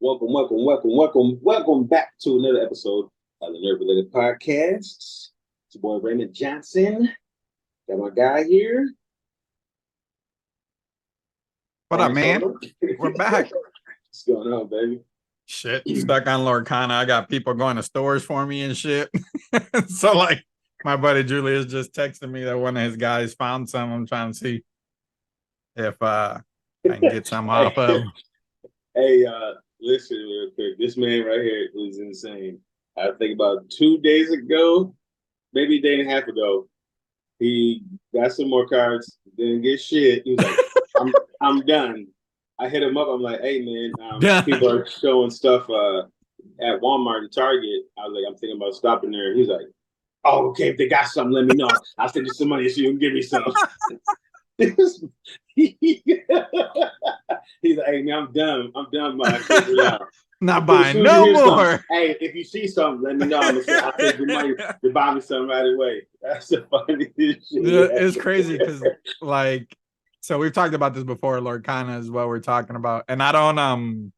Welcome back to another episode of the Nerd Related Podcasts. It's your boy Raymond Johnson. Got my guy here. What up, man? We're back. What's going on, baby? Shit, stuck on Lorcana. I got people going to stores for me and shit. So, like, my buddy Julius just texted me that one of his guys found some. I'm trying to see if I can get some off of him. Hey, listen real quick. This man right here was insane. I think about 2 days ago, maybe a day and a half ago, he got some more cards, didn't get shit. He was like, I'm done. I hit him up. I'm like, hey, man, people are showing stuff at Walmart and Target. I was like, I'm thinking about stopping there. He's like, oh, okay, if they got something, let me know. I'll send you some money so you can give me some. He's like, hey, man, I'm done. I'm done buying shit. Not buying no more. Hey, if you see something, let me know. I'll take your money to buy me something right away. That's the funniest shit. It's crazy because, like, so we've talked about this before. Lorcana is what we're talking about, and I don't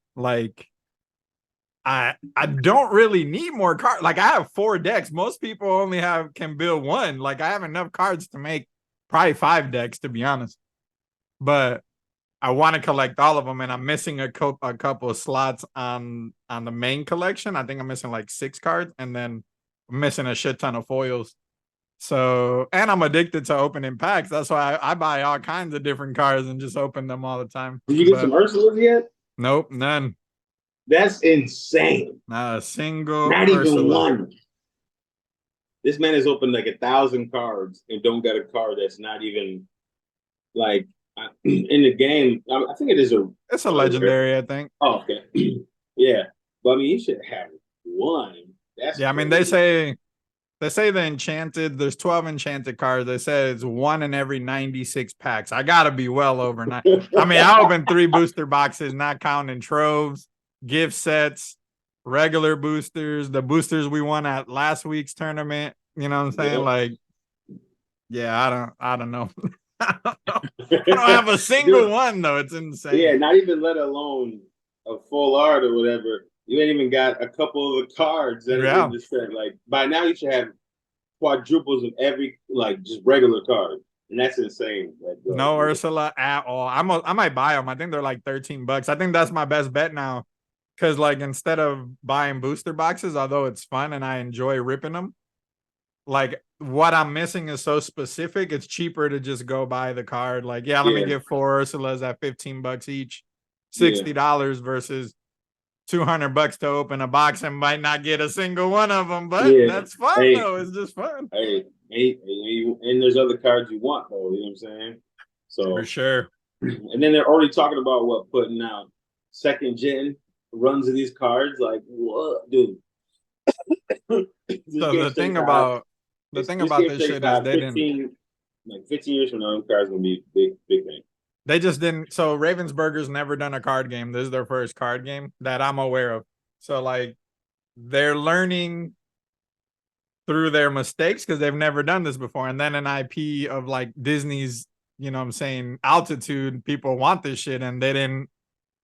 I don't really need more cards. Like, I have 4 decks. Most people only can build 1. Like, I have enough cards to make probably 5 decks, to be honest. But I want to collect all of them, and I'm missing a couple of slots on the main collection. I think I'm missing like 6 cards, and then I'm missing a shit ton of foils. So, and I'm addicted to opening packs. That's why I buy all kinds of different cards and just open them all the time. Did you get some Ursulas yet? Nope, none. That's insane. Not a single. Not even one. This man has opened like 1,000 cards and don't get a card that's not even like in the game. I think it is it's a legendary, I think. Oh, okay. Yeah. But I mean, you should have one. That's yeah, I mean, they say the enchanted, there's 12 enchanted cards. They said it's 1 in every 96 packs. I gotta be well over 9. I mean, I opened 3 booster boxes, not counting troves, gift sets, regular boosters, the boosters we won at last week's tournament. You know what I'm saying? Yeah. Like, yeah, I don't know. I don't have a single one though. It's insane. Yeah, not even let alone a full art or whatever. You ain't even got a couple of the cards that are in the set. Like, by now you should have quadruples of every, like, just regular card, and that's insane. Like, no Ursula at all. I might buy them. I think they're like $13. I think that's my best bet now, because, like, instead of buying booster boxes, although it's fun and I enjoy ripping them, like, what I'm missing is so specific. It's cheaper to just go buy the card. Like, let me get 4 Ursulas at $15 each, $60 versus $200 to open a box and might not get a single one of them, but that's fun though. It's just fun. And there's other cards you want though. You know what I'm saying? So for sure. And then they're already talking about putting out 2nd gen runs of these cards. Like, what, dude? So the thing about this shit is they 15 years from now, cards gonna be big thing. They just didn't. So Ravensburger's never done a card game. This is their first card game that I'm aware of. So, like, they're learning through their mistakes because they've never done this before. And then an IP of like Disney's, you know what I'm saying, altitude, people want this shit and they didn't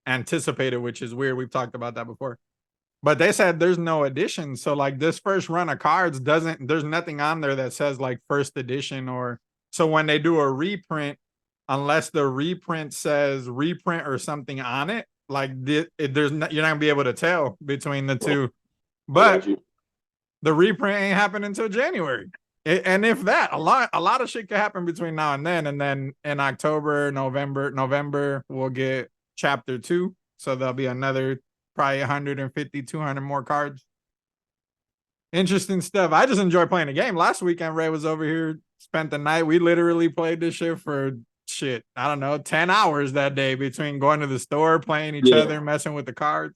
anticipate it, which is weird. We've talked about that before. But they said there's no edition. So, like, this first run of cards there's nothing on there that says like first edition or so when they do a reprint, unless the reprint says reprint or something on it, like you're not gonna be able to tell between the two. But the reprint ain't happening until January, and if that, a lot of shit could happen between now and then. And then in October, November, we'll get chapter 2, so there'll be another probably 150, 200 more cards. Interesting stuff. I just enjoy playing the game. Last weekend, Ray was over here, spent the night. We literally played this shit for I don't know, 10 hours that day between going to the store, playing each other, messing with the cards.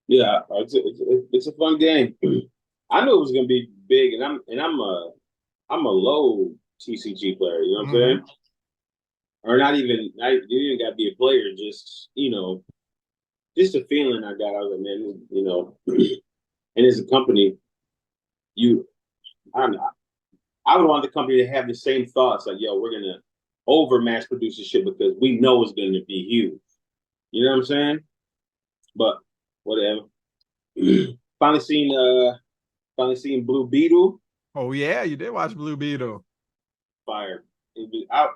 Yeah, it's a fun game. I knew it was gonna be big, and I'm a low TCG player. You know what I'm saying? Or not even. You even got to be a player. Just just a feeling I got. I was like, man, and as a company, I don't know. I would want the company to have the same thoughts. Like, yo, we're gonna over mass produce this shit because we know it's gonna be huge. You know what I'm saying? but whatever. finally seen finally seen Blue Beetle. Oh yeah, you did watch Blue Beetle. Fire. I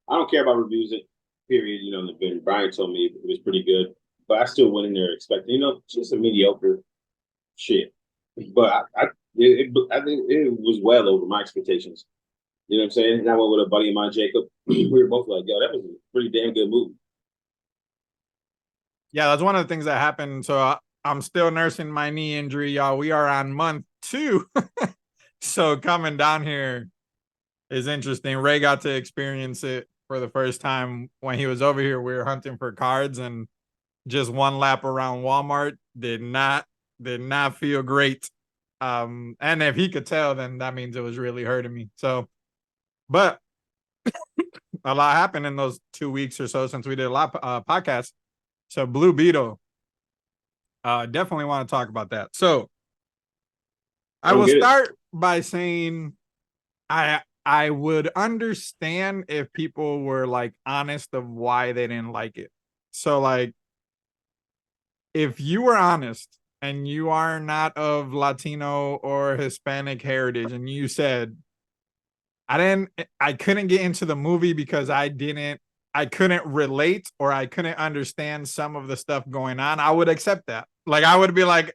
don't care about reviews. It period. You know, Brian told me it was pretty good, but I still went in there expecting, just a mediocre shit. But I think it was well over my expectations. You know what I'm saying? And I went with a buddy of mine, Jacob. We were both like, "Yo, that was a pretty damn good movie." Yeah, that's one of the things that happened. So I'm still nursing my knee injury, y'all. We are on month 2. So coming down here is interesting. Ray got to experience it for the first time when he was over here. We were hunting for cards, and just one lap around Walmart did not feel great. And if he could tell, then that means it was really hurting me. So, but a lot happened in those 2 weeks or so since we did a lot podcasts. So Blue Beetle, definitely want to talk about that. So I will start by saying I would understand if people were like honest of why they didn't like it. So like if you were honest and you are not of Latino or Hispanic heritage and you said I couldn't get into the movie because I couldn't relate or I couldn't understand some of the stuff going on, I would accept that. Like I would be like,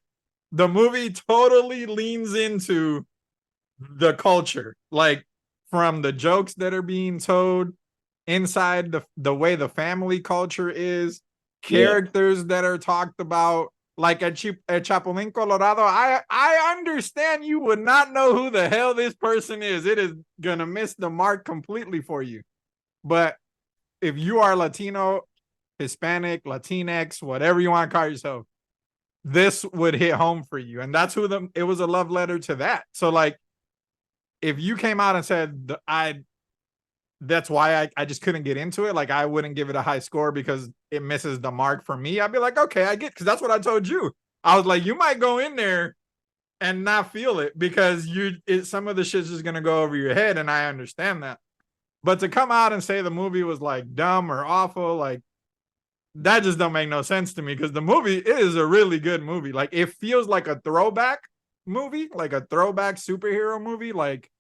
the movie totally leans into the culture, like from the jokes that are being told inside the way the family culture is, characters that are talked about. Like at Chapulín Colorado, I understand you would not know who the hell this person is. It is gonna miss the mark completely for you. But if you are Latino, Hispanic, Latinx, whatever you want to call yourself, this would hit home for you. And that's it was a love letter to that. So like if you came out and said that's why I just couldn't get into it, like I wouldn't give it a high score because it misses the mark for me, I'd be like, okay, I get, because that's what I told you. I was like, you might go in there and not feel it because some of the shit's just gonna go over your head, and I understand that. But to come out and say the movie was like dumb or awful, like that just don't make no sense to me, because the movie, it is a really good movie. Like it feels like a throwback movie, like a throwback superhero movie, like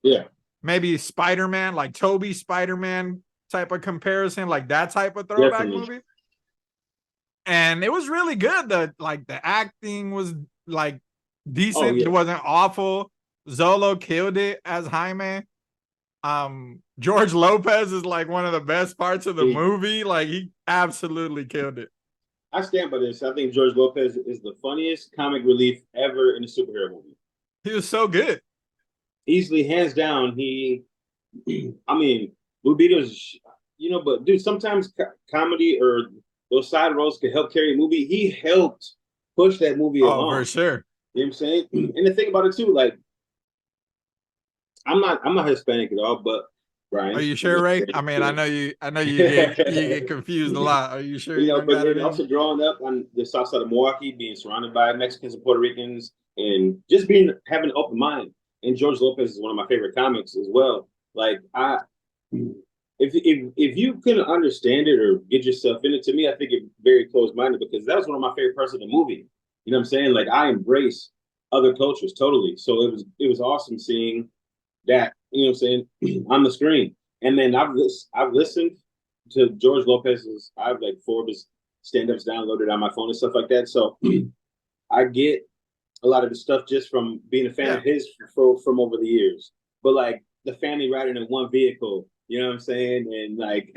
maybe Spider-Man, like Toby Spider-Man type of comparison, like that type of throwback movie. And it was really good. The acting was like decent. It wasn't awful. Zolo killed it as Jaime. George Lopez is like one of the best parts of the movie. Like he absolutely killed it. I stand by this. I think George Lopez is the funniest comic relief ever in a superhero movie. He was so good. Easily, hands down. I mean, Blue Beetle's, but dude, sometimes comedy or those side roles could help carry a movie. He helped push that movie along. Oh, for sure. You know what I'm saying? And the thing about it too, like, I'm not Hispanic at all, but Brian. Are you sure, Ray? I mean, I know you get confused a lot. Are you sure? But then also growing up on the south side of Milwaukee, being surrounded by Mexicans and Puerto Ricans, and just having an open mind. And George Lopez is one of my favorite comics as well. Like if you couldn't understand it or get yourself in it, to me, I think it's very closed minded, because that was one of my favorite parts of the movie. You know what I'm saying? Like I embrace other cultures totally. So it was awesome seeing that, you know what I'm saying, on the screen. And then I've listened to George Lopez's, I have like 4 of his stand-ups downloaded on my phone and stuff like that. So I get a lot of the stuff just from being a fan of his from over the years. But like the family riding in one vehicle, you know what I'm saying? And like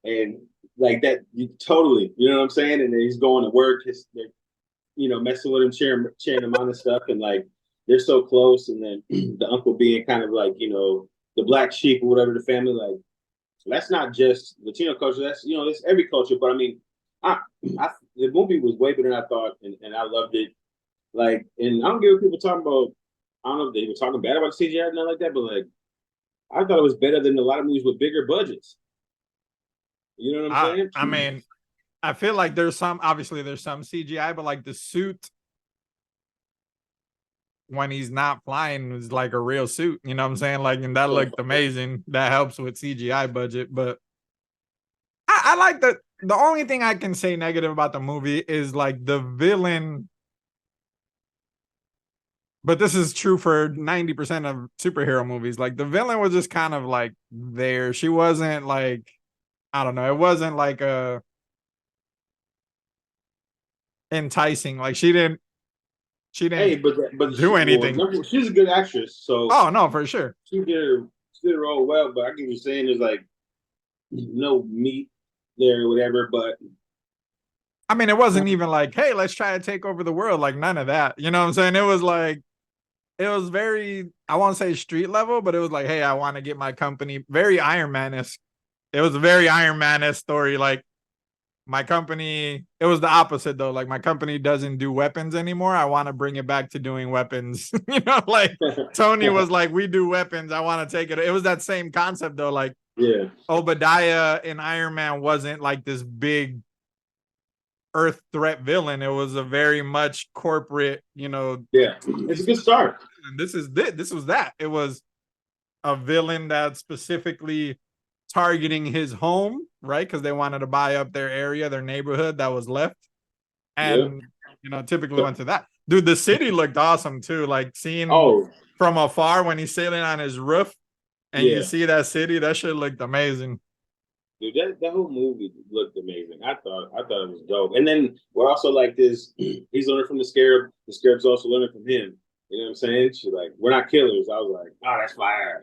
and like that, totally, you know what I'm saying? And then he's going to work, messing with him, cheering him on and stuff, and like they're so close. And then the uncle being kind of like, the black sheep or whatever, the family, like that's not just Latino culture. That's, it's every culture. But I mean, the movie was way better than I thought, and I loved it. Like, and I don't get what people talking about. I don't know if they were talking bad about CGI and nothing like that, but like, I thought it was better than a lot of movies with bigger budgets. You know what I'm saying? I mean, I feel like obviously there's some CGI, but like the suit when he's not flying is like a real suit. You know what I'm saying? Like, and that looked amazing. That helps with CGI budget. But I like that. the only thing I can say negative about the movie is like the villain, but this is true for 90% of superhero movies. Like the villain was just kind of like there. She wasn't like, I don't know, it wasn't like a enticing. Like she Hey, didn't but do anything. she's a good actress, so Oh no, for sure. she did her role well. But I get what you're saying. There's like no meat there or whatever. But I mean, it wasn't even like, hey, let's try to take over the world. Like none of that. You know what I'm saying? It was like it was very, I won't say street level, but it was like, hey, I want to get my company very Iron Man-esque. It was a very Iron Man-esque story. Like my company, it was the opposite though. Like my company doesn't do weapons anymore. I want to bring it back to doing weapons. Like Tony was like, we do weapons. I want to take it. It was that same concept though. Like yeah, Obadiah in Iron Man wasn't like this big Earth threat villain. It was a very much corporate, yeah, it's a good start. this was that. It was a villain that specifically targeting his home, right? Because they wanted to buy up their area, their neighborhood that was left. Yeah. And typically went to that. Dude, the city looked awesome too. Like seeing Oh, from afar when he's sailing on his roof and you yeah. see that city, that shit looked amazing. Dude, that whole movie looked amazing. I thought it was dope. And then we're also like this. He's learning from the Scarab. The Scarab's also learning from him. You know what I'm saying? She's like, we're not killers. I was like, oh, that's fire.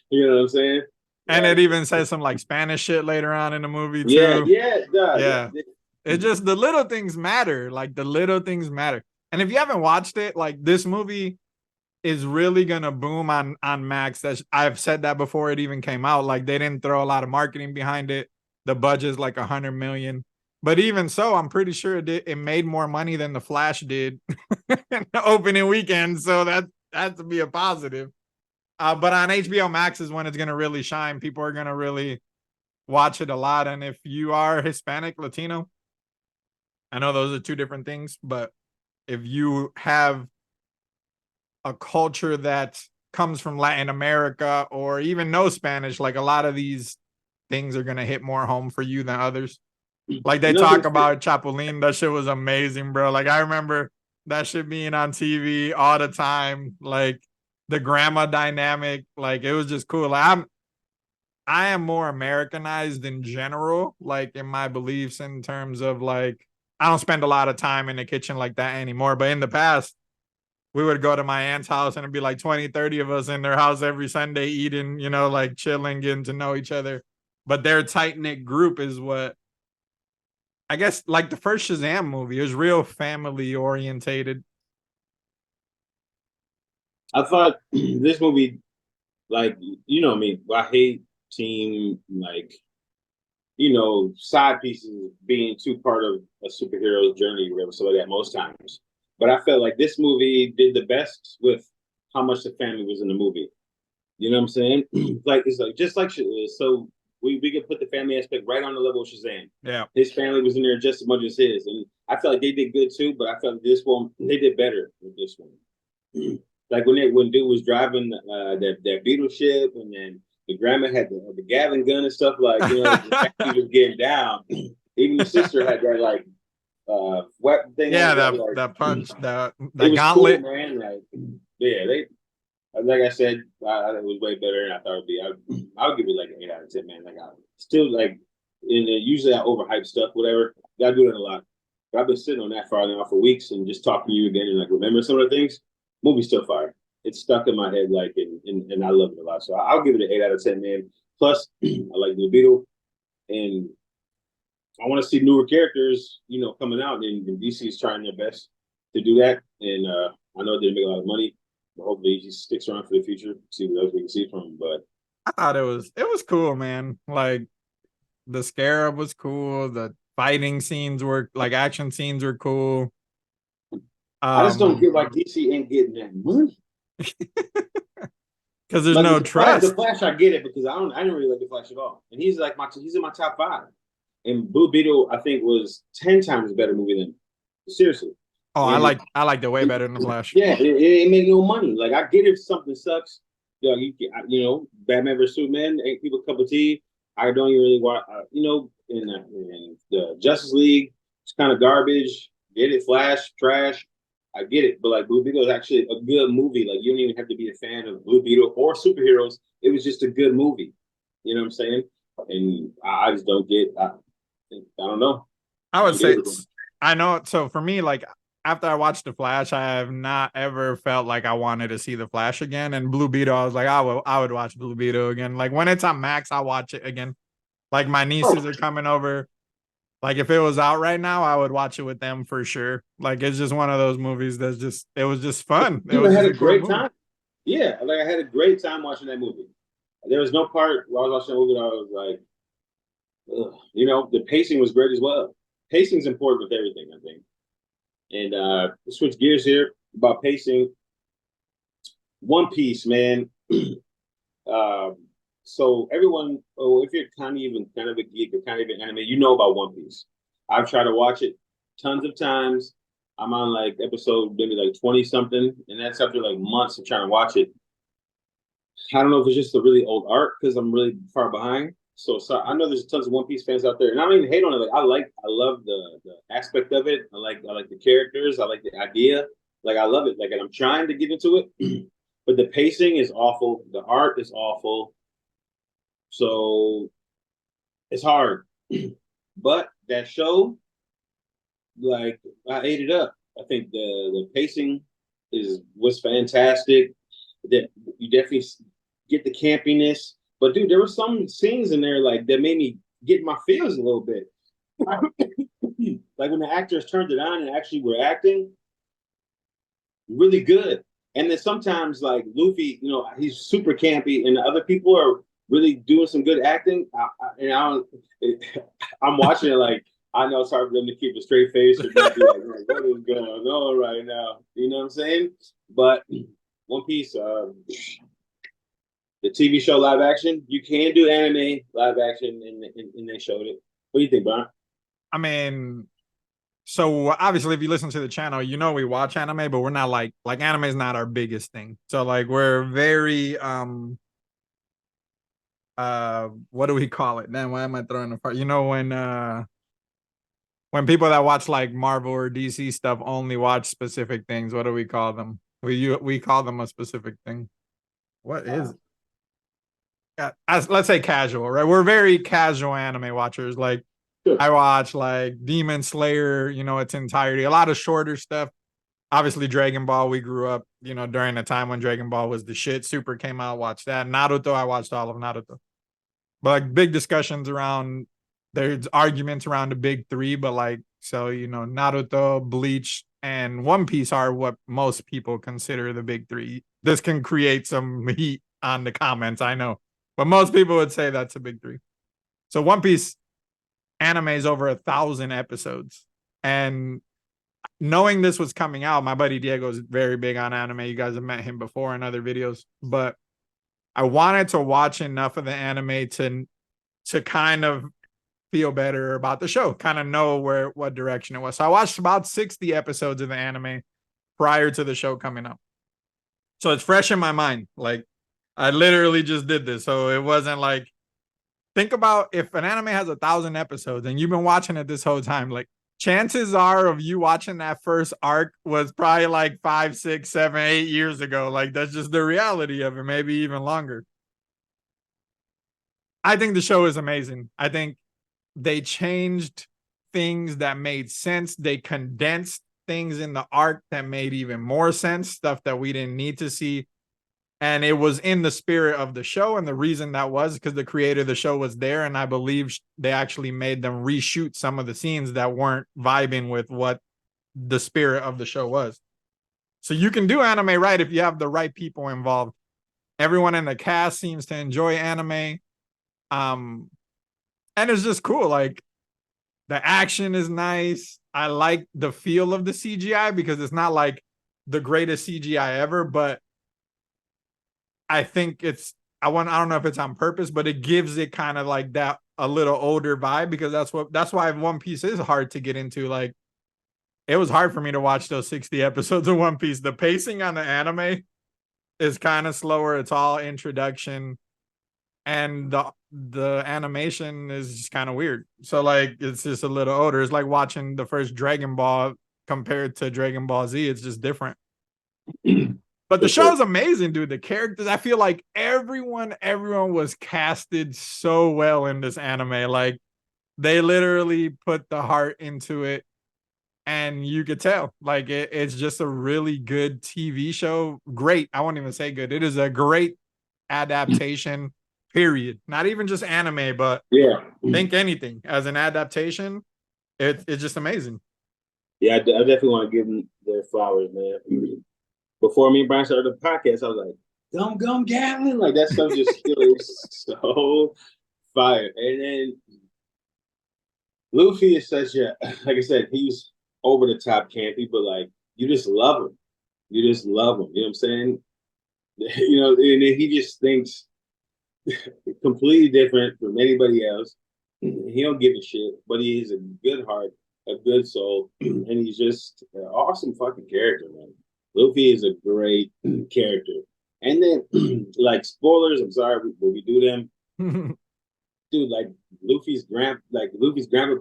You know what I'm saying? And it Like, even says some like Spanish shit later on in the movie yeah, too. yeah, duh, Yeah. yeah. It just the little things matter. Like the little things matter. And if you haven't watched it, like this movie is really gonna boom on Max. I've said that before it even came out. Like they didn't throw a lot of marketing behind it. The budget's like 100 million. But even so, I'm pretty sure it made more money than the Flash did in the opening weekend. So that has to be a positive. But on HBO Max is when it's gonna really shine. People are gonna really watch it a lot. And if you are Hispanic, Latino, I know those are two different things, but if you have a culture that comes from Latin America or even know Spanish, like a lot of these things are going to hit more home for you than others. Like they Another talk thing, about Chapulín, that shit was amazing, bro. Like I remember that shit being on TV all the time. Like the grandma dynamic, like it was just cool. I am more Americanized in general, like in my beliefs in terms of like I don't spend a lot of time in the kitchen like that anymore. But in the past, we would go to my aunt's house and it'd be like 20, 30 of us in their house every Sunday eating, like chilling, getting to know each other. But their tight knit group is what I guess like the first Shazam movie is real family orientated. I thought this movie, like, you know me, I hate seeing like side pieces being too part of a superhero's journey or whatever, so like that most times. But I felt like this movie did the best with how much the family was in the movie. You know what I'm saying? Like it's like just like so we could put the family aspect right on the level of Shazam. Yeah. His family was in there just as much as his, and I felt like they did good too. But I felt like this one they did better with this one. Like when dude was driving that Beetle ship, and then the grandma had the Gavin gun and stuff. Like he was getting down. Even the sister had that like weapon thing on Yeah, her belt. that Like punch, that it was cool, gauntlet. man. Like yeah, they like I said, it was way better than I thought it'd be. I would give it like an 8 out of 10, man. Like I still like, and usually I overhype stuff, whatever. I do that a lot. But I've been sitting on that fire now for weeks and just talking to you again and like remember some of the things. Movie's still fire. It's stuck in my head, like, and I love it a lot. So I'll give it an 8 out of 10, man. Plus, I like the Beetle, and I want to see newer characters, coming out. And DC is trying their best to do that. And I know they make a lot of money. But hopefully, he sticks around for the future. See what else we can see from him. But I thought it was cool, man. Like the Scarab was cool. The fighting scenes were like action scenes were cool. I just don't Um, get why DC ain't getting that money. because there's Like no with the trust. Flash, I get it because I don't really like the Flash at all. And he's in my top five. And Blue Beetle, I think, was 10 times a better movie than seriously. Oh, I And like I liked it way better than the Flash. yeah, it made no money. Like I get if something sucks. Batman vs Superman ain't people cup of tea. I don't even really watch. In the Justice League, it's kind of garbage. Get it, Flash, trash. I get it, but like Blue Beetle is actually a good movie. Like you don't even have to be a fan of Blue Beetle or superheroes. It was just a good movie. You know what I'm saying? And I just don't get. I don't know. I I would don't get say it. I know. So for me, like after I watched The Flash, I have not ever felt like I wanted to see The Flash again. And Blue Beetle, I was like, I would watch Blue Beetle again. Like when it's on Max, I watch it again. Like my Oh, nieces are coming over. Like if it was out right now, I would watch it with them for sure. Like it's just one of those movies that's just it was just fun. It dude, I was had just a a cool great movie. time. Yeah, like I had a great time watching that movie. There was no part while I was watching the movie that I was like, ugh. The pacing was great as well. Pacing's important with everything, I think. And switch gears here about pacing. One Piece, man. um, so everyone, if you're kind of a geek or kind of an anime, you know about One Piece. I've tried to watch it tons of times. I'm on like episode maybe like 20 something, and that's after like months of trying to watch it. I don't know if it's just a really old art because I'm really far behind. So I know there's tons of One Piece fans out there, and I don't even hate on it. Like I love the aspect of it. I like the characters. I like the idea. Like I love it. Like and I'm trying to get into it, but the pacing is awful. The art is awful. So it's hard. But that show, like I ate it up. I think the pacing was fantastic. That you definitely get the campiness. But dude, there were some scenes in there like that made me get my feels a little bit. Like when the actors turned it on and actually were acting really good. And then sometimes like Luffy, he's super campy, and the other people are really doing some good acting. And I don't, I'm watching it like I know it's hard for them to keep a straight face or not be like, what is going on right now? You know what I'm saying? But One Piece, the TV show live action, you can do anime live action, and they showed it. What do you think, Brian? I mean, so obviously if you listen to the channel, we watch anime, but we're not like anime is not our biggest thing. So like we're very what do we call it? Then why am I throwing a part? When people that watch like Marvel or DC stuff only watch specific things, what do we call them? We call them a specific thing. What is it? Let's say casual, right? We're very casual anime watchers. Like Sure. I watch like Demon Slayer, its entirety, a lot of shorter stuff. Obviously, Dragon Ball, we grew up, during the time when Dragon Ball was the shit. Super came out, watched that. Naruto, I watched all of Naruto. But like big discussions around, there's arguments around the big three, but like, so, Naruto, Bleach, and One Piece are what most people consider the big three. This can create some heat on the comments, I know. But most people would say that's a big three. So One Piece anime is over 1,000 episodes. And knowing this was coming out, my buddy Diego is very big on anime. You guys have met him before in other videos, but I wanted to watch enough of the anime to kind of feel better about the show, kind of know what direction it was. So I watched about 60 episodes of the anime prior to the show coming up. So it's fresh in my mind. Like I literally just did this. So it wasn't like, think about if an anime has 1,000 episodes and you've been watching it this whole time, like chances are of you watching that first arc was probably like 5, 6, 7, 8 years ago. Like that's just the reality of it, maybe even longer. I think the show is amazing. I think they changed things that made sense. They condensed things in the arc that made even more sense, stuff that we didn't need to see. And it was in the spirit of the show. And the reason that was because the creator of the show was there. And I believe they actually made them reshoot some of the scenes that weren't vibing with what the spirit of the show was. So you can do anime right if you have the right people involved. Everyone in the cast seems to enjoy anime. Um, and it's just cool. Like the action is nice. I like the feel of the CGI because it's not like the greatest CGI ever, but I think I don't know if it's on purpose, but it gives it kind of like that a little older vibe because that's why One Piece is hard to get into. Like it was hard for me to watch those 60 episodes of One Piece. The pacing on the anime is kind of slower. It's all introduction. and the animation is just kind of weird. So like it's just a little older. It's like watching the first Dragon Ball compared to Dragon Ball Z. It's just different. But the For sure. show's amazing, dude. The characters, I feel like everyone was casted so well in this anime. Like they literally put the heart into it, and you could tell. Like it's just a really good TV show. Great. I won't even say good. It is a great adaptation, period. Not even just anime, but Yeah. think anything as an adaptation. It's just amazing. Yeah, I definitely want to give them their flowers, man. Before me and Brian started the podcast, I was like, "Gum Gum Gatlin," like that stuff just feels so fire. And then Luffy is such a, like I said, he's over the top campy, but like you just love him. You just love him. You know what I'm saying? You know, and he just thinks completely different from anybody else. He don't give a shit, but he is a good heart, a good soul, and he's just an awesome fucking character, man. Luffy is a great character. And then, like spoilers, I'm sorry, but we do them, dude. Like Luffy's grandpa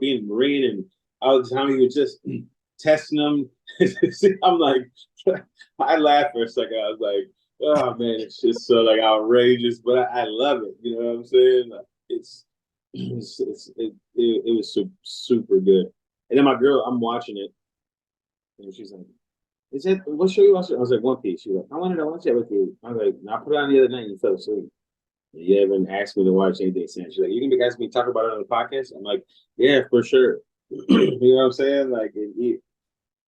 being a Marine, and all the time he was just testing them. I'm like, I laughed for a second. I was like, oh man, it's just so like outrageous, but I love it. You know what I'm saying? Like, it was super good. And then my girl, I'm watching it, and she's like, "Is it what show you watching?" I was like, "One Piece." She's like, "I wanted to watch it with you." I was like, "No, I put it on the other night, and you fell asleep." You haven't asked me to watch anything since. She's like, "You can be asking me to talk about it on the podcast." I'm like, "Yeah, for sure." You know what I'm saying? Like, So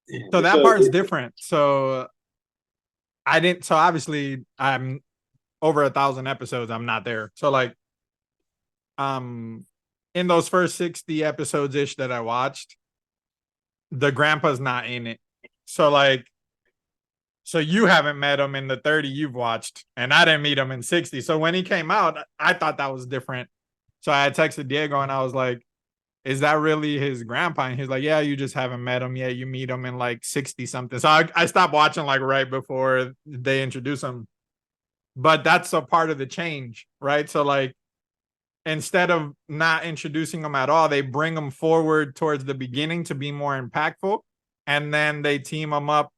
it's that a part's different. So I didn't. So obviously, I'm over 1,000 episodes. I'm not there. So like, um, in those first 60 episodes ish that I watched, the grandpa's not in it. So like, so you haven't met him in the 30 you've watched, and I didn't meet him in 60. So when he came out, I thought that was different. So I had texted Diego and I was like, is that really his grandpa? And he's like, yeah, you just haven't met him yet. You meet him in like 60 something. So I stopped watching like right before they introduce him. But that's a part of the change, right? So like instead of not introducing them at all, they bring them forward towards the beginning to be more impactful. And then they team them up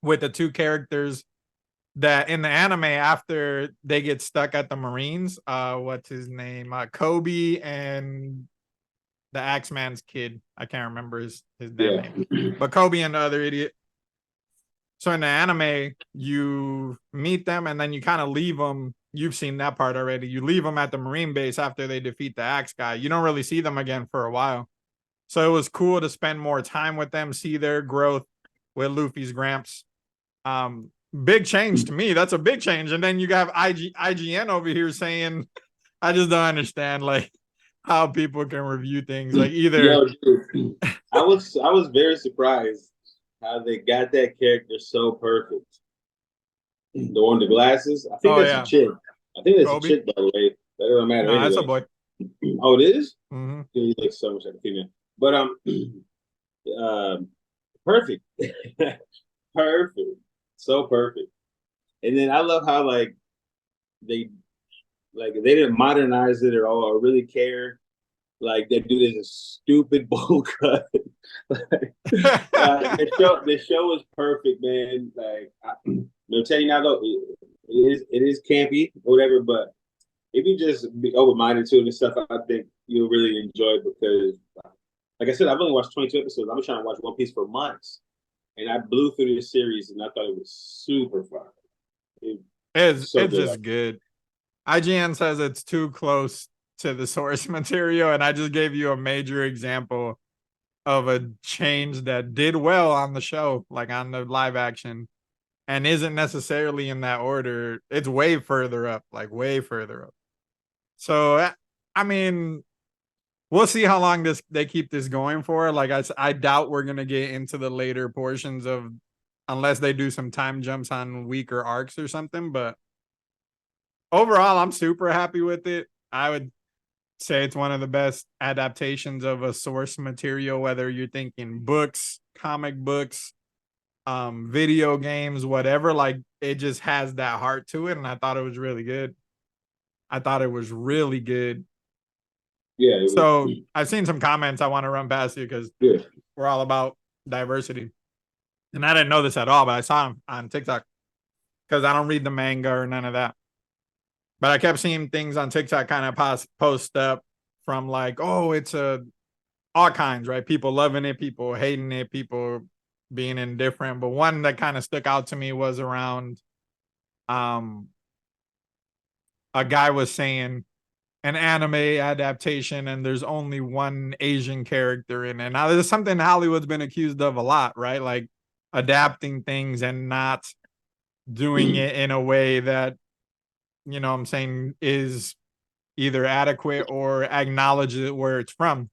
with the two characters that in the anime after they get stuck at the Marines. What's his name? Kobe and the Axeman's kid. I can't remember his damn yeah, name. But Kobe and the other idiot. So in the anime, you meet them and then you kind of leave them. You've seen that part already. You leave them at the Marine base after they defeat the Axe guy. You don't really see them again for a while. So it was cool to spend more time with them, see their growth with Luffy's Gramps. Big change to me. That's a big change. And then you got IGN over here saying, I just don't understand like how people can review things. Like either yo, dude, I was very surprised how they got that character so perfect. The one with the glasses, I think oh that's a yeah, chick. I think that's a Kobe. chick, by the way. That doesn't matter No, that's a anyway. boy. Oh, it is? Mm-hmm. He looks so much like a female. But um, perfect, perfect, so perfect. And then I love how they they didn't modernize it at all or really care. Like that dude is a stupid bowl cut. Like, the show was perfect, man. Like I'm telling you now, though, it is campy or whatever, but if you just be open minded to it and stuff, I think you'll really enjoy it because, like I said, I've only watched 22 episodes. I'm trying to watch One Piece for months, and I blew through this series, and I thought it was super fun. It, so It's good. just good. IGN says it's too close to the source material, and I just gave you a major example of a change that did well on the show, like on the live action, and isn't necessarily in that order. It's way further up, like way further up. So I mean, we'll see how long this they keep this going for. Like I doubt we're gonna get into the later portions of unless they do some time jumps on weaker arcs or something. But overall, I'm super happy with it. I would say it's one of the best adaptations of a source material, whether you're thinking books, comic books, video games, whatever. Like it just has that heart to it, and I thought it was really good. I thought it was really good. Yeah, it was So I've seen some comments I want to run past you because good. we're all about diversity. And I didn't know this at all, but I saw him on TikTok because I don't read the manga or none of that. But I kept seeing things on TikTok kind of post up from like, oh, it's all kinds, right? People loving it, people hating it, people being indifferent. But one that kind of stuck out to me was around um a guy was saying an anime adaptation and there's only one Asian character in it. Now there's something Hollywood's been accused of a lot, right? Like adapting things and not doing it in a way that, you know what I'm saying, is either adequate or acknowledges where it's from.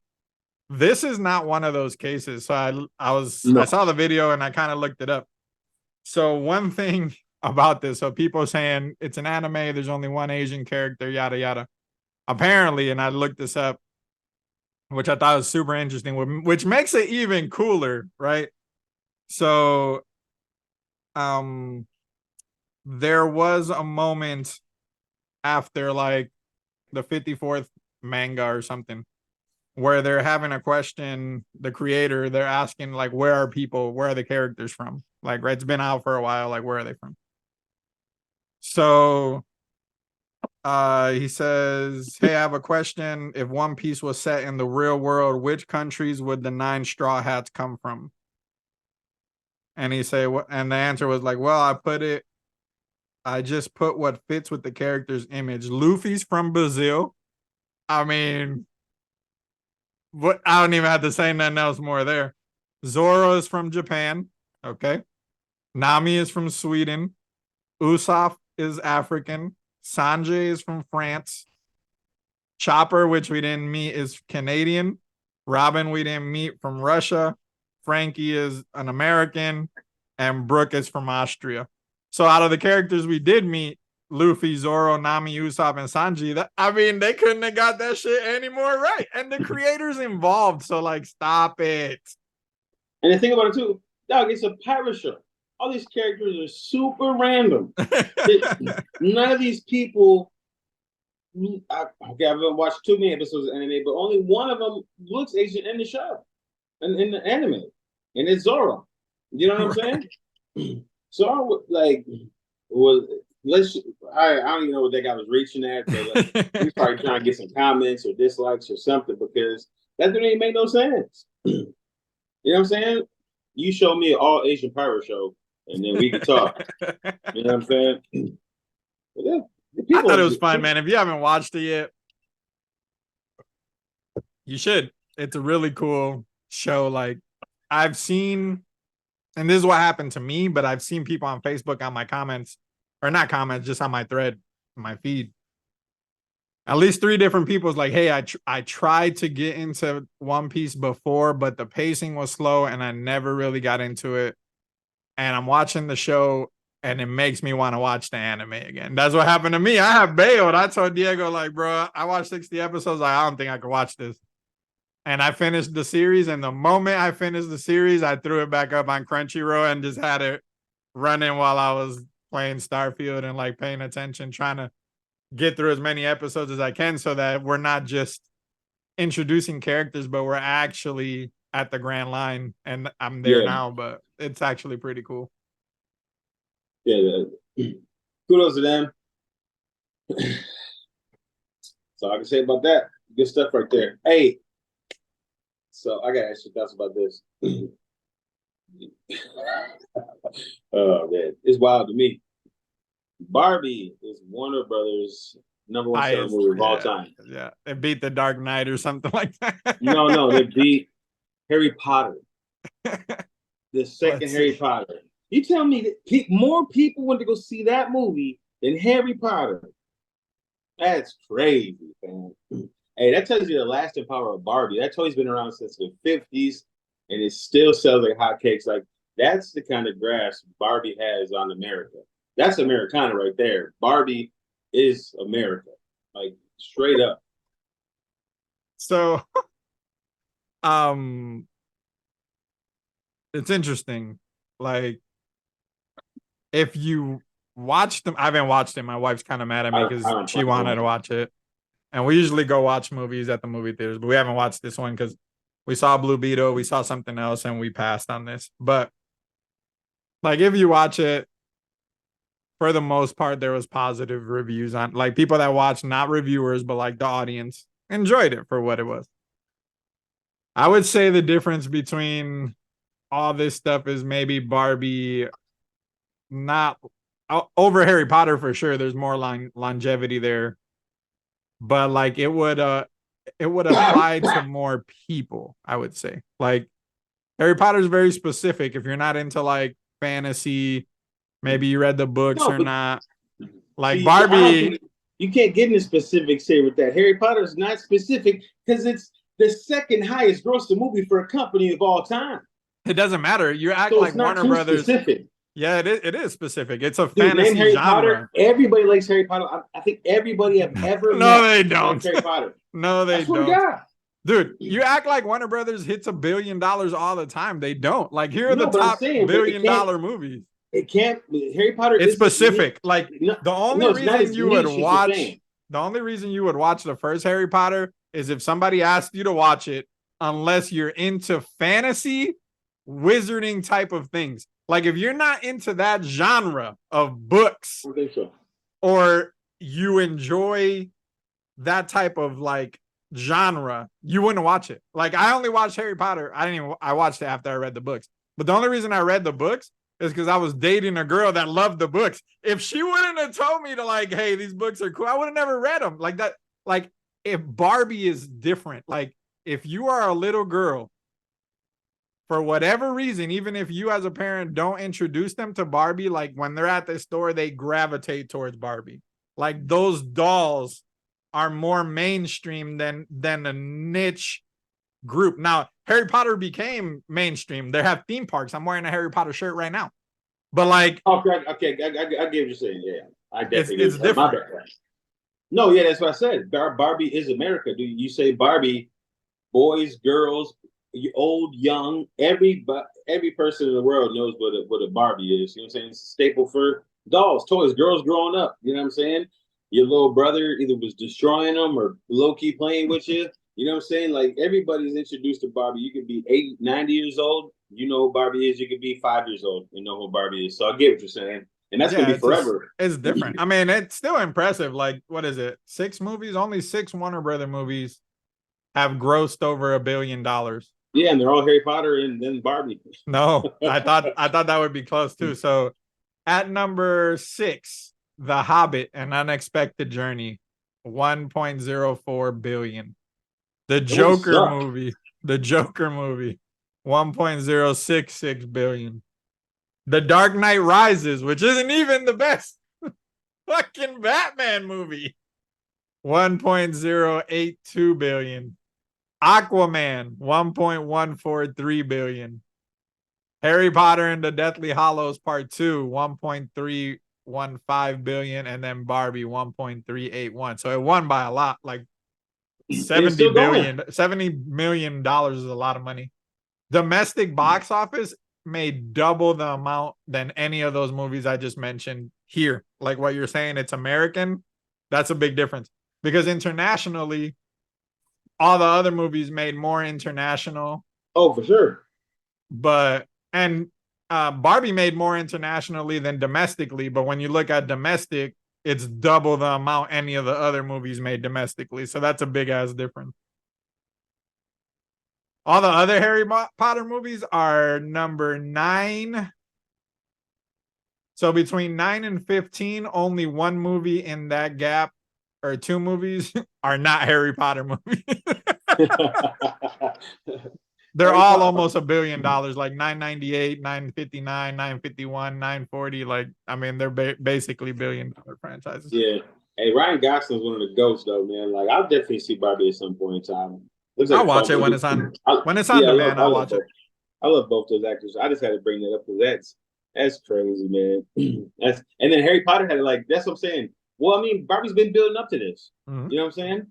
This is not one of those cases. So I No. saw the video and I kind of looked it up. So one thing about this, so people saying it's an anime, there's only one Asian character, yada yada. Apparently, and I looked this up, which I thought was super interesting, which makes it even cooler, right? So um there was a moment after like the 54th manga or something where they're having a question, the creator, they're asking like where are people, where are the characters from? Like, right, it's been out for a while, like where are they from? So he says, hey, I have a question. If One Piece was set in the real world, which countries would the 9 straw hats come from? And he say, what? And the answer was like, well, I just put what fits with the character's image. Luffy's from Brazil. I mean, what? I don't even have to say nothing else more there. Zoro is from Japan. Okay. Nami is from Sweden. Usopp is African. Sanjay is from France. Chopper, which we didn't meet, is Canadian. Robin, we didn't meet, from Russia. Frankie is an American. And Brooke is from Austria. So out of the characters we did meet, Luffy, Zoro, Nami, Usopp, and Sanji, I mean, they couldn't have got that shit any more right. And the creators involved, so like, stop it. And the thing about it too, dog, it's a pirate show. All these characters are super random. None of these people. Okay, I haven't watched too many episodes of anime, but only one of them looks Asian in the show, in the anime, and it's Zoro. You know what I'm saying? So I would like, well, let's. I don't even know what that guy was reaching at, but like, he's probably trying to get some comments or dislikes or something because that didn't even make no sense. You know what I'm saying? You show me an all Asian pirate show, and then we can talk. You know what I'm saying? But yeah, the I people thought are it was just fun, man. If you haven't watched it yet, you should. It's a really cool show. Like, I've seen, and this is what happened to me, but I've seen people on Facebook on my comments, or not comments, just on my thread, my feed. At least 3 different people was like, hey, I tried to get into One Piece before, but the pacing was slow and I never really got into it. And I'm watching the show and it makes me want to watch the anime again. That's what happened to me. I have bailed. I told Diego, like, bro, I watched 60 episodes. Like, I don't think I could watch this. And I finished the series. And the moment I finished the series, I threw it back up on Crunchyroll and just had it running while I was playing Starfield and like paying attention, trying to get through as many episodes as I can so that we're not just introducing characters, but we're actually at the grand line. And I'm there yeah, now, but it's actually pretty cool. yeah. Kudos to them. So I can say about that. Good stuff right there. Hey, so I gotta ask you thoughts about this. Oh man, it's wild to me. Barbie is Warner Brothers' number one selling Highest, movie of all yeah, time. yeah. It beat the Dark Knight or something like No, that. no, they beat Harry Potter, the second Let's Harry see. Potter. You tell me that more people went to go see that movie than Harry Potter. That's crazy, man. Hey, that tells you the lasting power of Barbie. That toy's been around since the 50s and it still sells like hotcakes. Like, that's the kind of grasp Barbie has on America. That's Americana right there. Barbie is America. Like, straight up. So, um, it's interesting. Like, if you watched them. I haven't watched it. My wife's kind of mad at me I because don't she plan on wanted to watching. watch it. And we usually go watch movies at the movie theaters, but we haven't watched this one because we saw Blue Beetle, we saw something else, and we passed on this. But like if you watch it, for the most part, there was positive reviews on like people that watched, not reviewers, but like the audience enjoyed it for what it was. I would say the difference between all this stuff is maybe Barbie not over Harry Potter for sure. There's more longevity there, but like it would apply to more people, I would say. Like Harry Potter's very specific. If you're not into like fantasy, maybe you read the books No, or but not. Like see, I don't Barbie, think you can't get into specifics here with that. Harry Potter is not specific because it's the second highest grossing movie for a company of all time. it doesn't matter. You act So like it's not Warner too Brothers. specific. Yeah, it is specific. It's a Dude, name fantasy Harry Potter. genre. Everybody likes Harry Potter. I think everybody I've ever No, met they likes don't. Harry Potter. No, I they swear to don't. God. Dude, you act like Warner Brothers hits $1 billion all the time. They don't. Like, here are the No, but I'm top saying, but billion dollar movies. it can't. Harry Potter It's isn't unique. specific. Like, No, the only no, it's not reason as you would niche as you're watch, saying. the only reason you would watch the first Harry Potter is if somebody asked you to watch it, unless you're into fantasy, wizarding type of things. Like, if you're not into that genre of books, I think so. or you enjoy that type of like genre, you wouldn't watch it. Like I only watched Harry Potter. I watched it after I read the books. But the only reason I read the books is because I was dating a girl that loved the books. If she wouldn't have told me to like, hey, these books are cool, I would have never read them. Like that, like if Barbie is different, like if you are a little girl, for whatever reason, even if you as a parent don't introduce them to Barbie, like when they're at the store, they gravitate towards Barbie. Like those dolls are more mainstream than a niche group. Now, Harry Potter became mainstream. They have theme parks. I'm wearing a Harry Potter shirt right now. But like, Okay, I get what you're saying. Yeah, I definitely it's get my different. bad. No, yeah, that's what I said. Barbie is America. Do you say Barbie? Boys, girls, old, young, every person in the world knows what a Barbie is. You know what I'm saying? It's a staple for dolls, toys, girls growing up. You know what I'm saying? Your little brother either was destroying them or low key playing with you. You know what I'm saying? Like everybody's introduced to Barbie. You could be 80, 90 years old. You know who Barbie is. You could be 5 years old and know who Barbie is. So I get what you're saying. And that's going Yeah, to be forever. it's different. I mean, it's still impressive. Like, what is it? 6 movies? Only 6 Warner Brother movies have grossed over $1 billion. Yeah, and they're all Harry Potter and then Barbie. No, I thought that would be close too. So at number 6, The Hobbit: An Unexpected Journey, 1.04 billion. The The movie Joker sucked. movie, the Joker movie, 1.066 billion. The Dark Knight Rises, which isn't even the best fucking Batman movie, 1.082 billion. Aquaman, 1.143 billion. Harry Potter and the Deathly Hallows Part 2, 1.315 billion, and then Barbie 1.381. So it won by a lot, like And it's still going. $70 million is a lot of money. Domestic box office made double the amount than any of those movies I just mentioned here. Like what you're saying, it's American. That's a big difference because internationally, all the other movies made more international, Oh, for sure. but and Barbie made more internationally than domestically. But when you look at domestic, it's double the amount any of the other movies made domestically. So that's a big ass difference. All the other Harry Potter movies are number 9. So between 9 and 15, only one movie in that gap or 2 movies are not Harry Potter movies. They're Harry all Potter. almost $1 billion, like 998, 959, 951, 940. Like, I mean, they're basically $1 billion franchises. Yeah. Hey, Ryan Gosling's one of the ghosts, though, man. Like, I'll definitely see Barbie at some point in time. Looks like I'll a watch fun it when movie. it's on. I, When it's on yeah, demand, I I'll love watch it. both. I love both those actors. I just had to bring that up because that's crazy, man. And then Harry Potter had like that's what I'm saying. Well, I mean, Barbie's been building up to this. Mm-hmm. You know what I'm saying?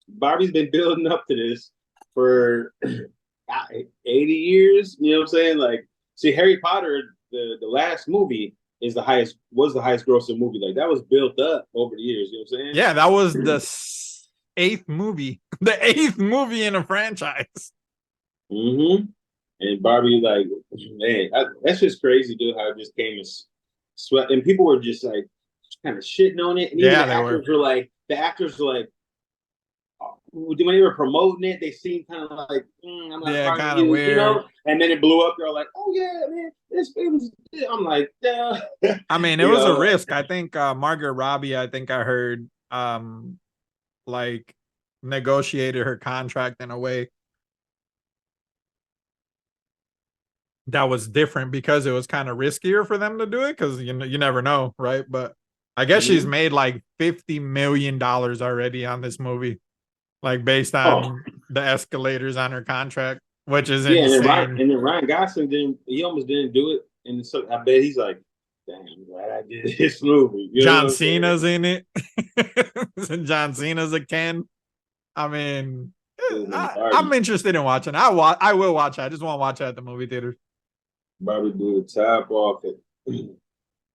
Barbie's been building up to this for 80 years. You know what I'm saying? Like, see, Harry Potter, the last movie, is the highest was the highest grossing movie. Like that was built up over the years. You know what I'm saying? Yeah, that was the eighth movie, the eighth movie in a franchise. Mm-hmm. And Barbie, like, man, that's just crazy, dude. How it just came and swept, and people were just like kind of shitting on it, and even Yeah, they were. the actors were like, when they were promoting it, they seemed kind of like, I'm not Yeah, part of kind of you, you weird. know. And then it blew up. They're like, oh yeah, man, this it was. I'm like, yeah, I mean, it you was a know. risk. I think Margaret Robbie, I think I heard like negotiated her contract in a way that was different because it was kind of riskier for them to do it because you never know, right? But I guess she's Mm-hmm. made like $50 million already on this movie, like based Oh on the escalators on her contract, which is yeah, insane. and then Ryan Gosling didn't. He almost didn't do it, and so I bet he's like, damn, I'm glad I did this movie. You know what John I'm saying? Cena's in it. John Cena's a Ken. I mean, And then I'm interested in watching. I will watch it. I just won't watch it at the movie theater. Barbie blew the top off it.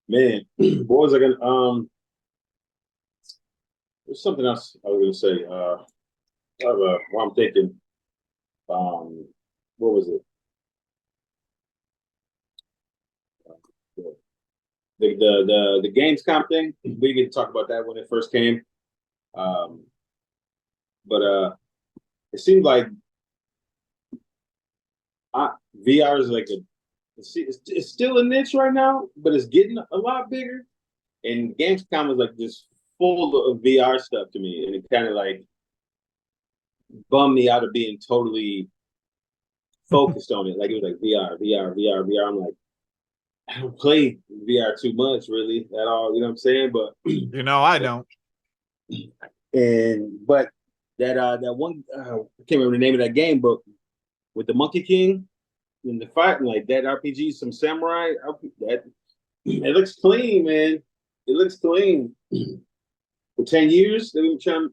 Man, what was I gonna there's something else I was gonna say. What I'm thinking, um what was it? The Gamescom thing. We didn't talk about that when it first came. Um but it seemed like VR is like it's still a niche right now, but it's getting a lot bigger. And Gamescom was like just full of VR stuff to me, and it kind of like bummed me out of being totally focused on it. Like it was like VR, VR, VR, VR. I'm like, I don't play VR too much really at all. You know what I'm saying? But I don't. but that one I can't remember the name of that game, but with the Monkey King and the fighting like that RPG, some samurai. That it looks clean, man. It looks clean. For 10 years, they've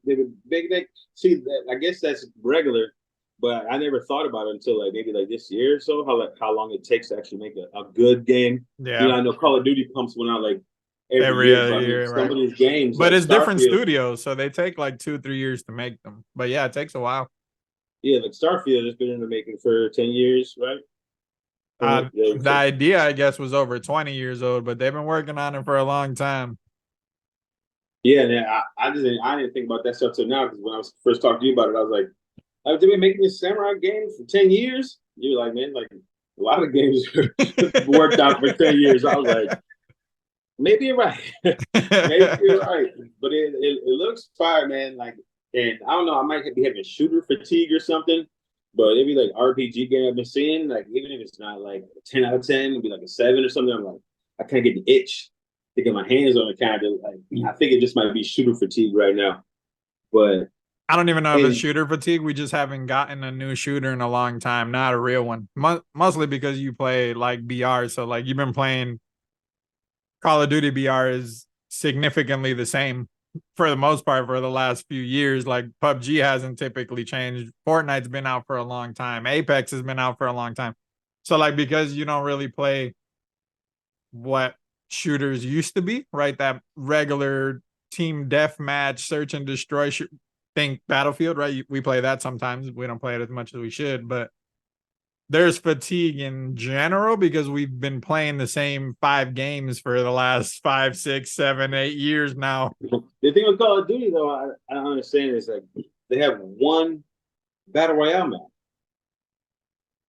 been big. See, that, I guess that's regular, but I never thought about it until like maybe like this year or so. How long it takes to actually make a good game. Yeah, I know Call of Duty pumps one out like every every year, other but I mean year, some right? of these games But like it's different Starfield, studios, so they take like 2 3 years to make them. But yeah, it takes a while. yeah, like Starfield has been in the making for 10 years, right? Yeah, The idea, I guess, was over 20 years old, but they've been working on it for a long time. yeah. And I didn't think about that stuff till now because when I was first talking to you about it, I was like, have they been making this samurai game for 10 years? You're like, man, like a lot of games worked out for 10 years. I was like, maybe you're right. Maybe you're right. But it looks fire, man. Like, and I don't know, I might be having shooter fatigue or something. But every like RPG game I've been seeing, like even if it's not like a 10 out of 10, it'd be like a 7 or something. I'm like, I kind of get the itch to get my hands on it. Kind of like, I think it just might be shooter fatigue right now. But I don't even know if it's and shooter fatigue. We just haven't gotten a new shooter in a long time, not a real one. Mostly because you play like BR, so like you've been playing Call of Duty. BR is significantly the same for the most part for the last few years. Like PUBG hasn't typically changed. Fortnite's been out for a long time. Apex has been out for a long time. So like because you don't really play what shooters used to be, right? That regular team deathmatch, search and destroy think Battlefield, right? We play that sometimes. We don't play it as much as we should, but there's fatigue in general because we've been playing the same 5 games for the last 5 6 7 8 years now. the thing with Call of Duty, though, I don't understand is like they have one battle royale map.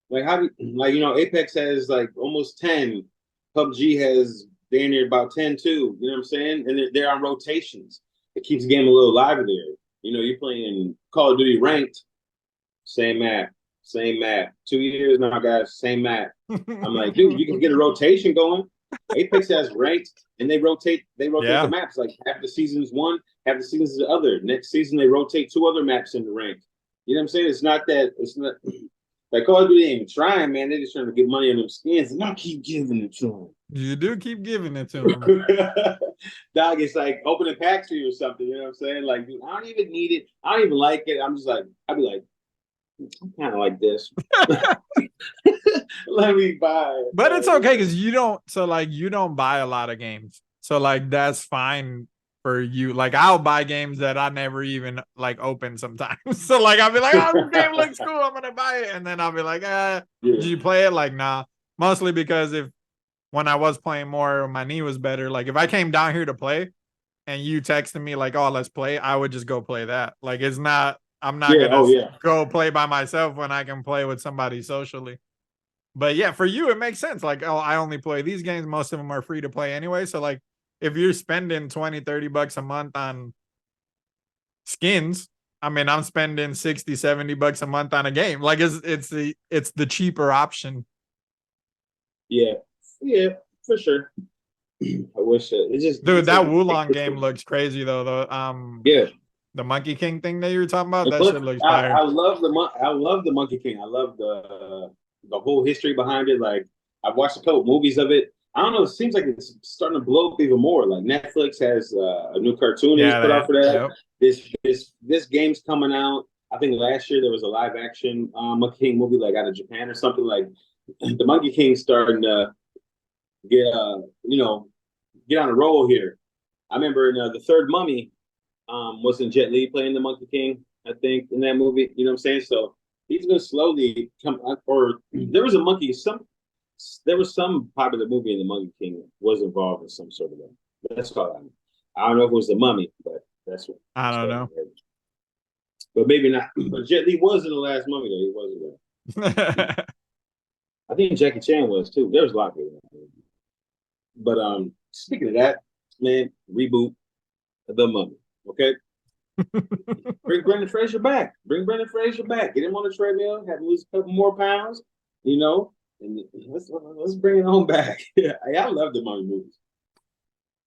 Like how do like Apex has like almost 10, PUBG has damn near about 10 too. You know what I'm saying? And they're on rotations. It keeps the game a little livelier. You're playing Call of Duty ranked, same map, same map. 2 years now, guys, same map. I'm like, dude, you can get a rotation going. Apex has ranked, and they rotate. They rotate the Yeah. maps. Like half the season's one, half the season's the other. Next season, they rotate 2 other maps in the ranked. You know what I'm saying? It's not that. It's not like Call of Duty ain't even trying, man. They're just trying to get money on them skins, and I keep giving it to You do keep giving it to them. them. Dog, it's like opening packs for you or something. You know what I'm saying? Like, dude, I don't even need it. I don't even like it. I'm just like, I'd be like, I'm kind of like this. Let me buy it. But it's okay because you don't. So like you don't buy a lot of games. So like that's fine for you. Like I'll buy games that I never even like open sometimes. So like I'll be like, oh, this game looks cool. I'm gonna buy it, and then I'll be like, did Yeah, you play it? Like nah. Mostly because if when I was playing more, my knee was better. Like if I came down here to play and you texted me like, oh, let's play, I would just go play that. Like it's not. I'm not yeah, gonna oh yeah, go play by myself when I can play with somebody socially. But yeah, for you, it makes sense. Like, oh, I only play these games. Most of them are free to play anyway. So, like, if you're spending 20, $30 a month on skins, I mean, I'm spending 60, $70 a month on a game. Like, it's the cheaper option. yeah, yeah, for sure. I wish it just Dude, it's like that Wulong game looks crazy though. yeah. The Monkey King thing that you were talking about, And that plus, shit looks I fire. love I love the Monkey King. I love the whole history behind it. Like I've watched a couple movies of it. I don't know. It seems like it's starting to blow up even more. Like Netflix has a new cartoon they just Yeah, put out that. for that. Yep. This game's coming out. I think last year there was a live action Monkey King movie like out of Japan or something. Like the Monkey King's starting to get get on a roll here. I remember in the third Mummy, wasn't Jet Li playing the Monkey King? I think in that movie, you know what I'm saying? So he's gonna slowly come. Or there was a monkey. There was some popular movie in the Monkey King was involved in some sort of that. That's all I know. I don't know if it was the Mummy, but that's what. I That's don't what know. but maybe not. But Jet Li was in the last Mummy though. He wasn't there. I think Jackie Chan was too. There was a lot of people. But speaking of that, man, reboot the Mummy. Okay, bring Brendan Fraser back. Bring Brendan Fraser back. Get him on the treadmill. Have him lose a couple more pounds. You know, and let's bring it on back. Yeah, I love the Mummy movies.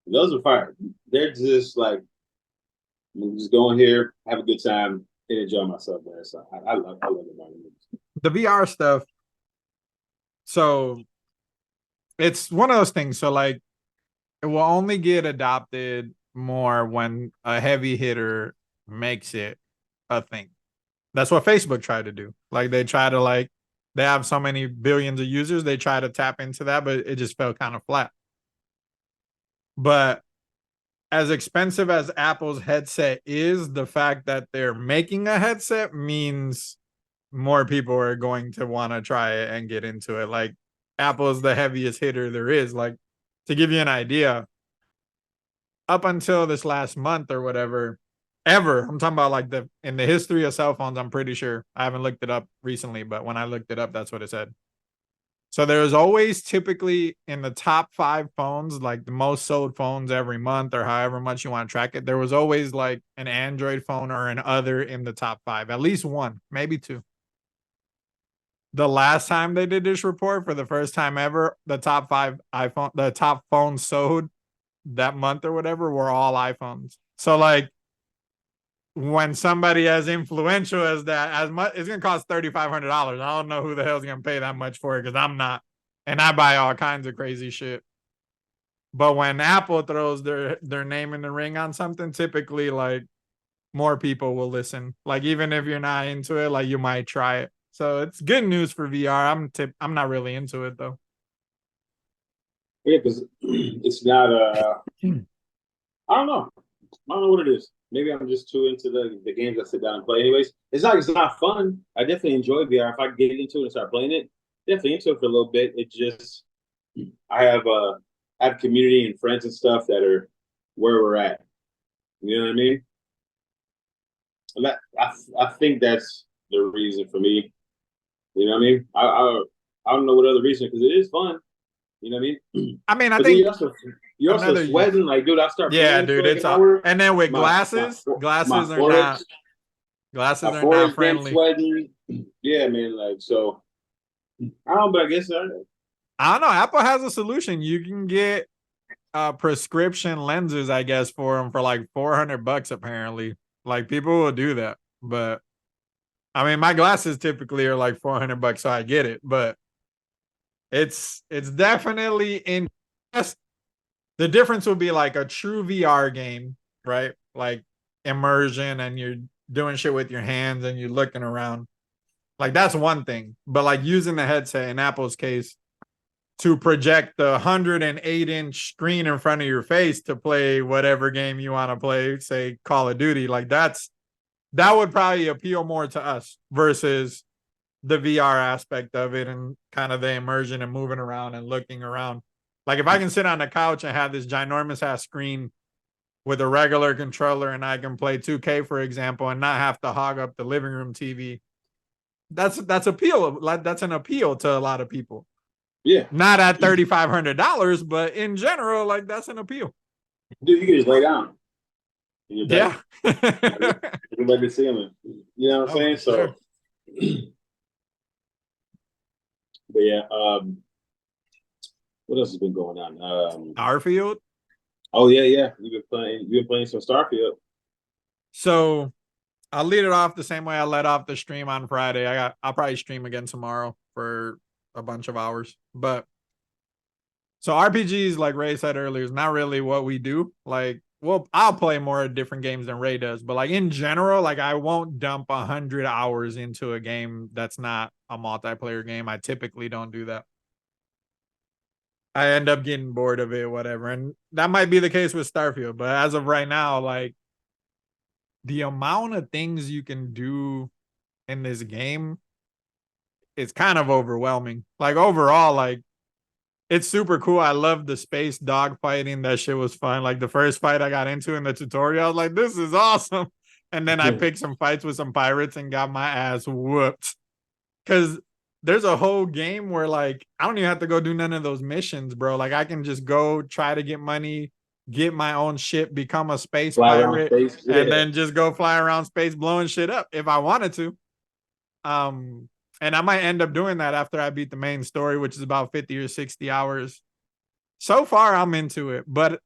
Those are fire. They're just like I'm just going here, have a good time, and enjoy myself, man. So I love the Mummy movies. The VR stuff. So it's one of those things. So like it will only get adopted more when a heavy hitter makes it a thing. That's what Facebook tried to do. Like they try to like they have so many billions of users, they try to tap into that, but it just fell kind of flat. But as expensive as Apple's headset is, the fact that they're making a headset means more people are going to want to try it and get into it. Like Apple's the heaviest hitter there is. Like to give you an idea, up until this last month or whatever, ever, I'm talking about like the in the history of cell phones, I'm pretty sure. I haven't looked it up recently, but when I looked it up, that's what it said. So there's always typically in the top 5 phones, like the most sold phones every month or however much you want to track it, there was always like an Android phone or an other in the top 5, at least one, maybe two. The last time they did this report for the first time ever, the top phones sold that month or whatever were all iPhones. So like when somebody as influential as that, as much it's gonna cost $3,500. I don't know who the hell's gonna pay that much for it because I'm not, and I buy all kinds of crazy shit. But when Apple throws their name in the ring on something, typically like more people will listen. Like even if you're not into it, like you might try it. So it's good news for VR. I'm not really into it though. Yeah, because it's not I don't know. I don't know what it is. Maybe I'm just too into the games I sit down and play. Anyways, it's not fun. I definitely enjoy VR. If I get into it and start playing it, definitely into it for a little bit. It just I have community and friends and stuff that are where we're at. You know what I mean? I think that's the reason for me. You know what I mean? I don't know what other reason because it is fun. You know what I mean? I mean, I But then think you're also another sweating. Like, dude, I start yeah, playing for dude, like it's an all. hour. And then with My glasses are forehead not glasses my are not forehead's damn friendly. sweating. Yeah, man. Like so, I don't. Know, but I guess I don't know. Apple has a solution. You can get prescription lenses, I guess, for them for like $400 apparently. Like people will do that. But I mean, my glasses typically are like $400, so I get it. But it's definitely in. The difference would be like a true VR game, right? Like immersion, and you're doing shit with your hands and you're looking around. Like that's one thing. But like using the headset in Apple's case to project the 108-inch screen in front of your face to play whatever game you want to play, say Call of Duty, like that would probably appeal more to us versus the VR aspect of it and kind of the immersion and moving around and looking around. Like if I can sit on the couch and have this ginormous ass screen with a regular controller and I can play 2K, for example, and not have to hog up the living room TV, that's appeal. Like that's an appeal to a lot of people. Yeah. Not at $3,500, but in general, like that's an appeal. Dude, you can just lay down. Yeah. Everybody can see them. You know what I'm saying? Sure. So, but yeah, what else has been going on? Starfield. Oh yeah. You've been playing some Starfield. So I'll lead it off the same way I let off the stream on Friday. I'll probably stream again tomorrow for a bunch of hours. But so RPGs, like Ray said earlier, is not really what we do. Like, well, I'll play more different games than Ray does, but like in general, like I won't dump 100 hours into a game that's not a multiplayer game. I typically don't do that. I end up getting bored of it, whatever. And that might be the case with Starfield, but as of right now, like the amount of things you can do in this game is kind of overwhelming. Like overall, like it's super cool. I love the space dog fighting. That shit was fun. Like the first fight I got into in the tutorial, I was like, this is awesome. And then I picked some fights with some pirates and got my ass whooped. Cause there's a whole game where like I don't even have to go do none of those missions, bro. Like I can just go try to get money, get my own ship, become a space pirate, Space. Yeah. and then just go fly around space blowing shit up if I wanted to. And I might end up doing that after I beat the main story, which is about 50 or 60 hours. So far, I'm into it, but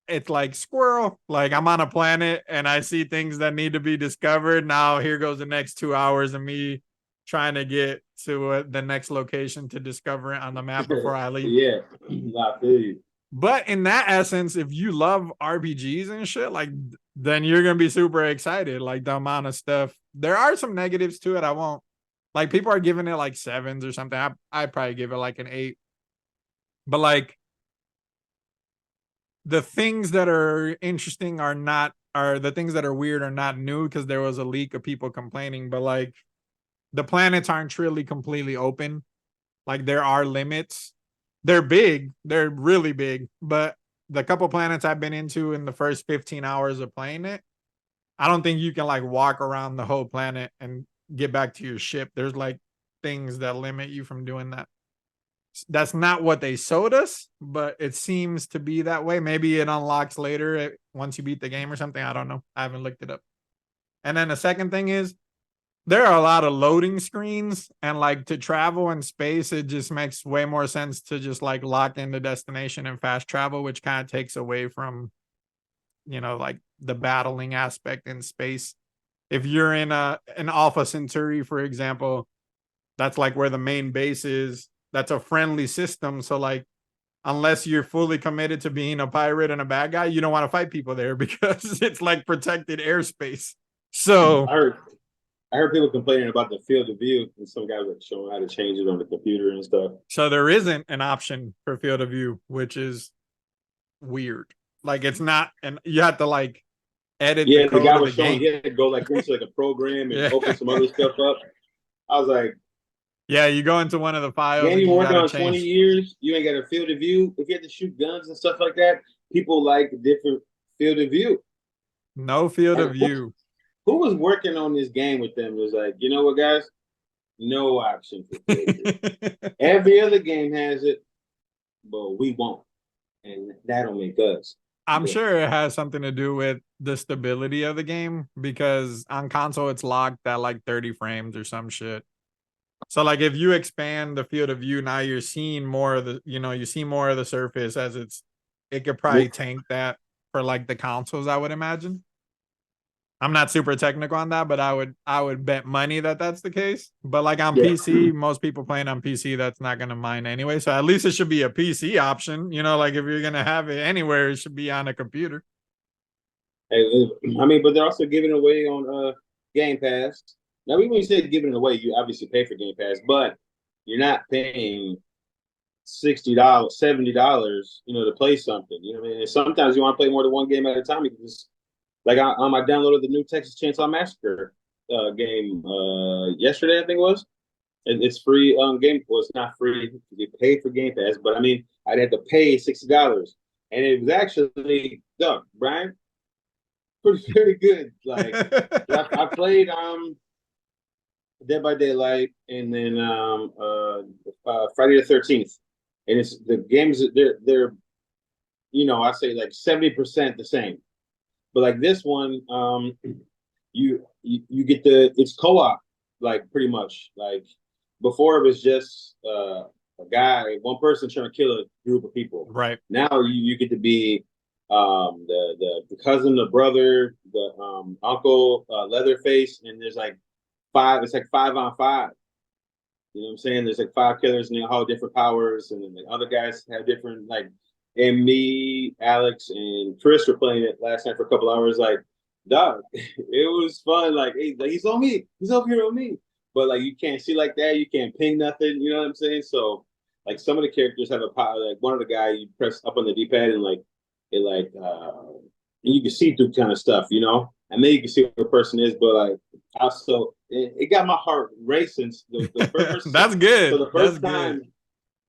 it's like squirrel. Like I'm on a planet and I see things that need to be discovered. Now here goes the next 2 hours of me trying to get to the next location to discover it on the map before I leave. Yeah, I feel you. But in that essence, if you love RPGs and shit, like then you're gonna be super excited. Like the amount of stuff. There are some negatives to it. I won't. Like people are giving it like 7s or something. I'd probably give it like an 8. But like the things that are interesting are the things that are weird are not new because there was a leak of people complaining. But like the planets aren't really completely open. Like there are limits. They're big. They're really big. But the couple planets I've been into in the first 15 hours of playing it, I don't think you can like walk around the whole planet and get back to your ship. There's like things that limit you from doing that. That's not what they showed us, but it seems to be that way. Maybe it unlocks later once you beat the game or something. I don't know. I haven't looked it up. And then the second thing is there are a lot of loading screens, and like to travel in space, it just makes way more sense to just like lock in the destination and fast travel, which kind of takes away from, like the battling aspect in space. If you're in an Alpha Centauri, for example, that's like where the main base is. That's a friendly system. So like, unless you're fully committed to being a pirate and a bad guy, you don't want to fight people there because it's like protected airspace. So I heard people complaining about the field of view, and some guys were showing how to change it on the computer and stuff. So there isn't an option for field of view, which is weird. Like it's not, and you have to like edit the code guy of was the showing game. he had to go like into like a program and open some other stuff up. I was like, yeah, you go into one of the files. Game you working on change. 20 years, you ain't got a field of view. If you had to shoot guns and stuff like that, people like different field of view. No field of view. Who was working on this game with them was like, you know what, guys? No option for field of view. Every other game has it, but we won't. And that'll make us. I'm sure it has something to do with the stability of the game because on console it's locked at like 30 frames or some shit. So like if you expand the field of view, now you're seeing more of the, you see more of the surface as it could probably tank that for like the consoles, I would imagine. I'm not super technical on that, but I would bet money that that's the case. But like on PC, most people playing on PC, that's not going to mind anyway. So at least it should be a PC option. Like if you're going to have it anywhere, it should be on a computer. I mean, but they're also giving away on Game Pass. Now, even when you say giving it away, you obviously pay for Game Pass, but you're not paying $60, $70, to play something. You know what I mean? And sometimes you want to play more than one game at a time. You can just like I downloaded the new Texas Chainsaw Massacre game yesterday, I think it was. And it's free game. Well, it's not free. You pay for Game Pass, but I mean, I'd have to pay $60, and it was actually Brian, pretty good. Like I played Dead by Daylight, and then Friday the 13th, and it's the games. They're I say like 70% the same, but like this one, you get it's co-op, like pretty much. Like before it was just a guy, one person trying to kill a group of people. Right. Now you get to be the cousin, the brother, the uncle, Leatherface, and there's like five. It's like 5-on-5. You know what I'm saying? There's like 5 killers, and they all have different powers, and then the other guys have different like. And me, Alex, and Chris were playing it last night for a couple hours. Like, dog, it was fun. Like, hey, like he's on me. He's over here on me. But like, you can't see like that. You can't ping nothing. You know what I'm saying? So, like, some of the characters have a power. Like one of the guy, you press up on the D-pad and like it like and you can see through kind of stuff. And then you can see what the person is. But like, also, it got my heart racing. The first. That's good. So the first That's time. good.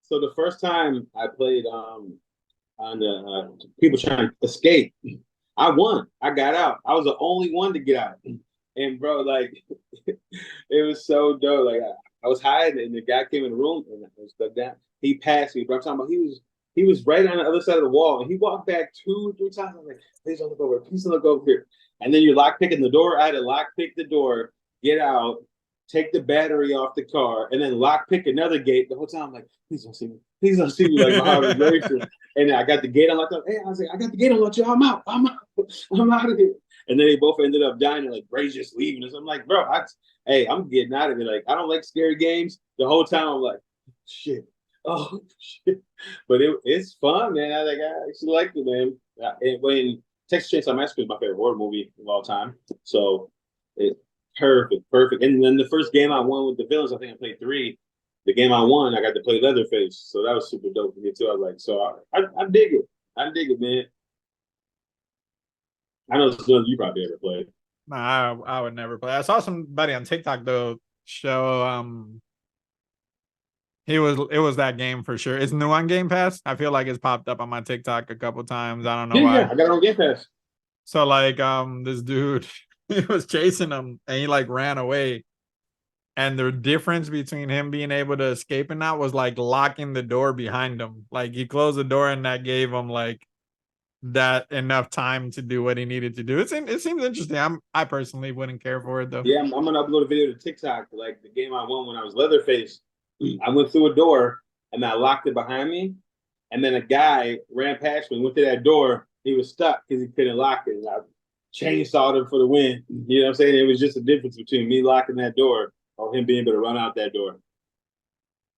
So the first time I played on the people trying to escape. I won. I got out. I was the only one to get out. And bro, like it was so dope. Like I was hiding, and the guy came in the room, and I was stuck down. He passed me, but I'm talking about he was right on the other side of the wall, and he walked back 2-3 times. I was like, please don't look over. Please don't look over here. And then you're lock picking the door. I had to lock pick the door, get out, take the battery off the car, and then lock pick another gate. The whole time I'm like, please don't see me. Please don't see me. Like my heart was racing. And I got the gate unlocked. Hey, I was like, I got the gate unlocked. I'm out. I'm out. I'm out of here. And then they both ended up dying. And like, Ray's just leaving us. I'm like, bro, I'm getting out of here. Like, I don't like scary games. The whole time I'm like, shit. Oh shit. But it's fun, man. I actually liked it, man. And when Texas Chainsaw Massacre is my favorite horror movie of all time. So it perfect. And then the first game I won with the villains, I think I played 3. The game I won, I got to play Leatherface, so that was super dope for me too. I was like, so I dig it. I dig it, man. I know it's one you probably ever played. Nah, I would never play. I saw somebody on TikTok though show it was that game for sure. It's new on Game Pass. I feel like it's popped up on my TikTok a couple times. I don't know Yeah, why. I got it on Game Pass. So like this dude he was chasing him and he like ran away. And the difference between him being able to escape and not was like locking the door behind him. Like he closed the door and that gave him like that enough time to do what he needed to do. It seems interesting. I personally wouldn't care for it though. Yeah, I'm gonna upload a video to TikTok. Like the game I won when I was Leatherface. I went through a door and I locked it behind me. And then a guy ran past me, went to that door. He was stuck because he couldn't lock it. And I chainsawed him for the win. You know what I'm saying? It was just a difference between me locking that door or him being able to run out that door.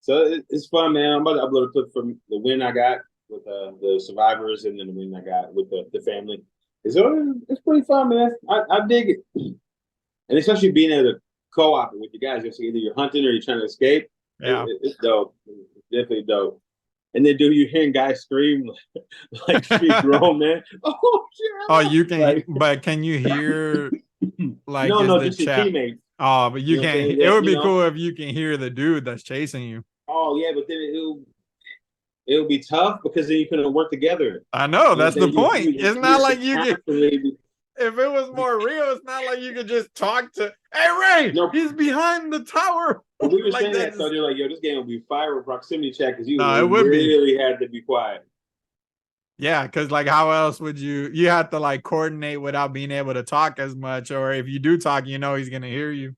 So it's fun, man. I'm about to upload a clip from the win I got with the survivors, and then the win I got with the family. It's pretty fun, man. I dig it, and especially being able to co-op it with the guys. So either you're hunting or you're trying to escape. Yeah. It's dope. It's definitely dope. And then, dude, you hearing guys scream like street grown, man. Oh, shit. Oh, you can, like, but can you hear like no, the just your chat? teammates. Oh, but you can't. Yeah, It would be cool if you can hear the dude that's chasing you. Oh yeah, but then it'll be tough because then you couldn't work together. I know, that's the You, point. It's not like you can. constantly. If it was more real, it's not like you could just talk to. Hey Ray, No. he's behind the tower. But we were Like saying that, so they're like, "Yo, this game will be fire with proximity chat because you No, it would be. really had to be quiet." Yeah, because like, how else would you have to like coordinate without being able to talk as much, or if you do talk, you know he's gonna hear you.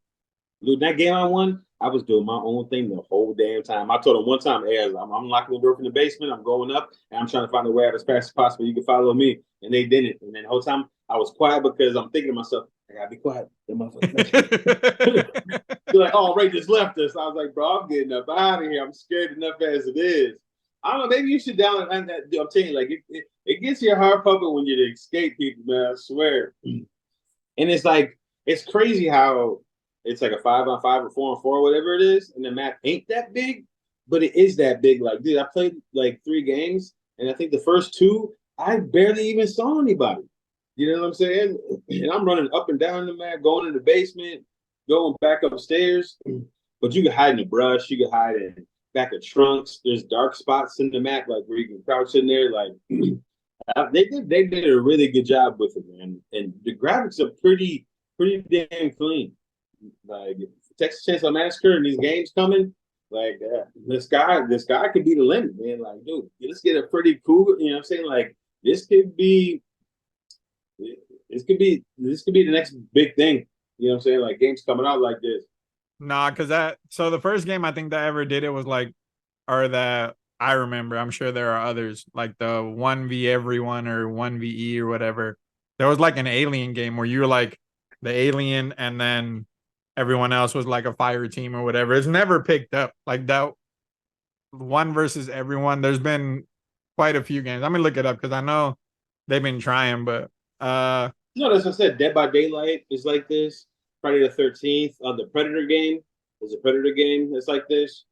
Dude, that game I won, I was doing my own thing the whole damn time. I told him one time, "Hey, I'm locking the door from the basement. I'm going up, and I'm trying to find a way out as fast as possible. You can follow me." And they didn't. And then the whole time I was quiet because I'm thinking to myself, "I gotta be quiet." They're like, "Oh, Ray just left us." I was like, "Bro, I'm getting up out of here. I'm scared enough as it is." I don't know. Maybe you should download. I'm telling you, like it gets your heart pumping when you escape people, man. I swear. And it's like it's crazy how it's like a 5-on-5 or 4-on-4, whatever it is, and the map ain't that big, but it is that big. Like, dude, I played like 3 games, and I think the first two I barely even saw anybody. You know what I'm saying? And I'm running up and down the map, going in the basement, going back upstairs. But you can hide in the brush, you can hide in back of trunks. There's dark spots in the map, like where you can crouch in there. Like they did a really good job with it, man. And the graphics are pretty damn clean. Like Texas Chainsaw Massacre and these games coming, like this guy could be the limit, man. Like, dude, let's get a pretty cool. You know what I'm saying? Like this could be the next big thing. You know what I'm saying? Like games coming out like this. Nah, because that so the first game I think that ever did it was like, or that I remember. I'm sure there are others like the 1v everyone or 1ve or whatever. There was like an alien game where you were like the alien and then everyone else was like a fire team or whatever. It's never picked up like that one versus everyone. There's been quite a few games. I'm gonna look it up because I know they've been trying, but No, as I said, Dead by Daylight is like this. Friday the 13th on the Predator game is a Predator game that's like this,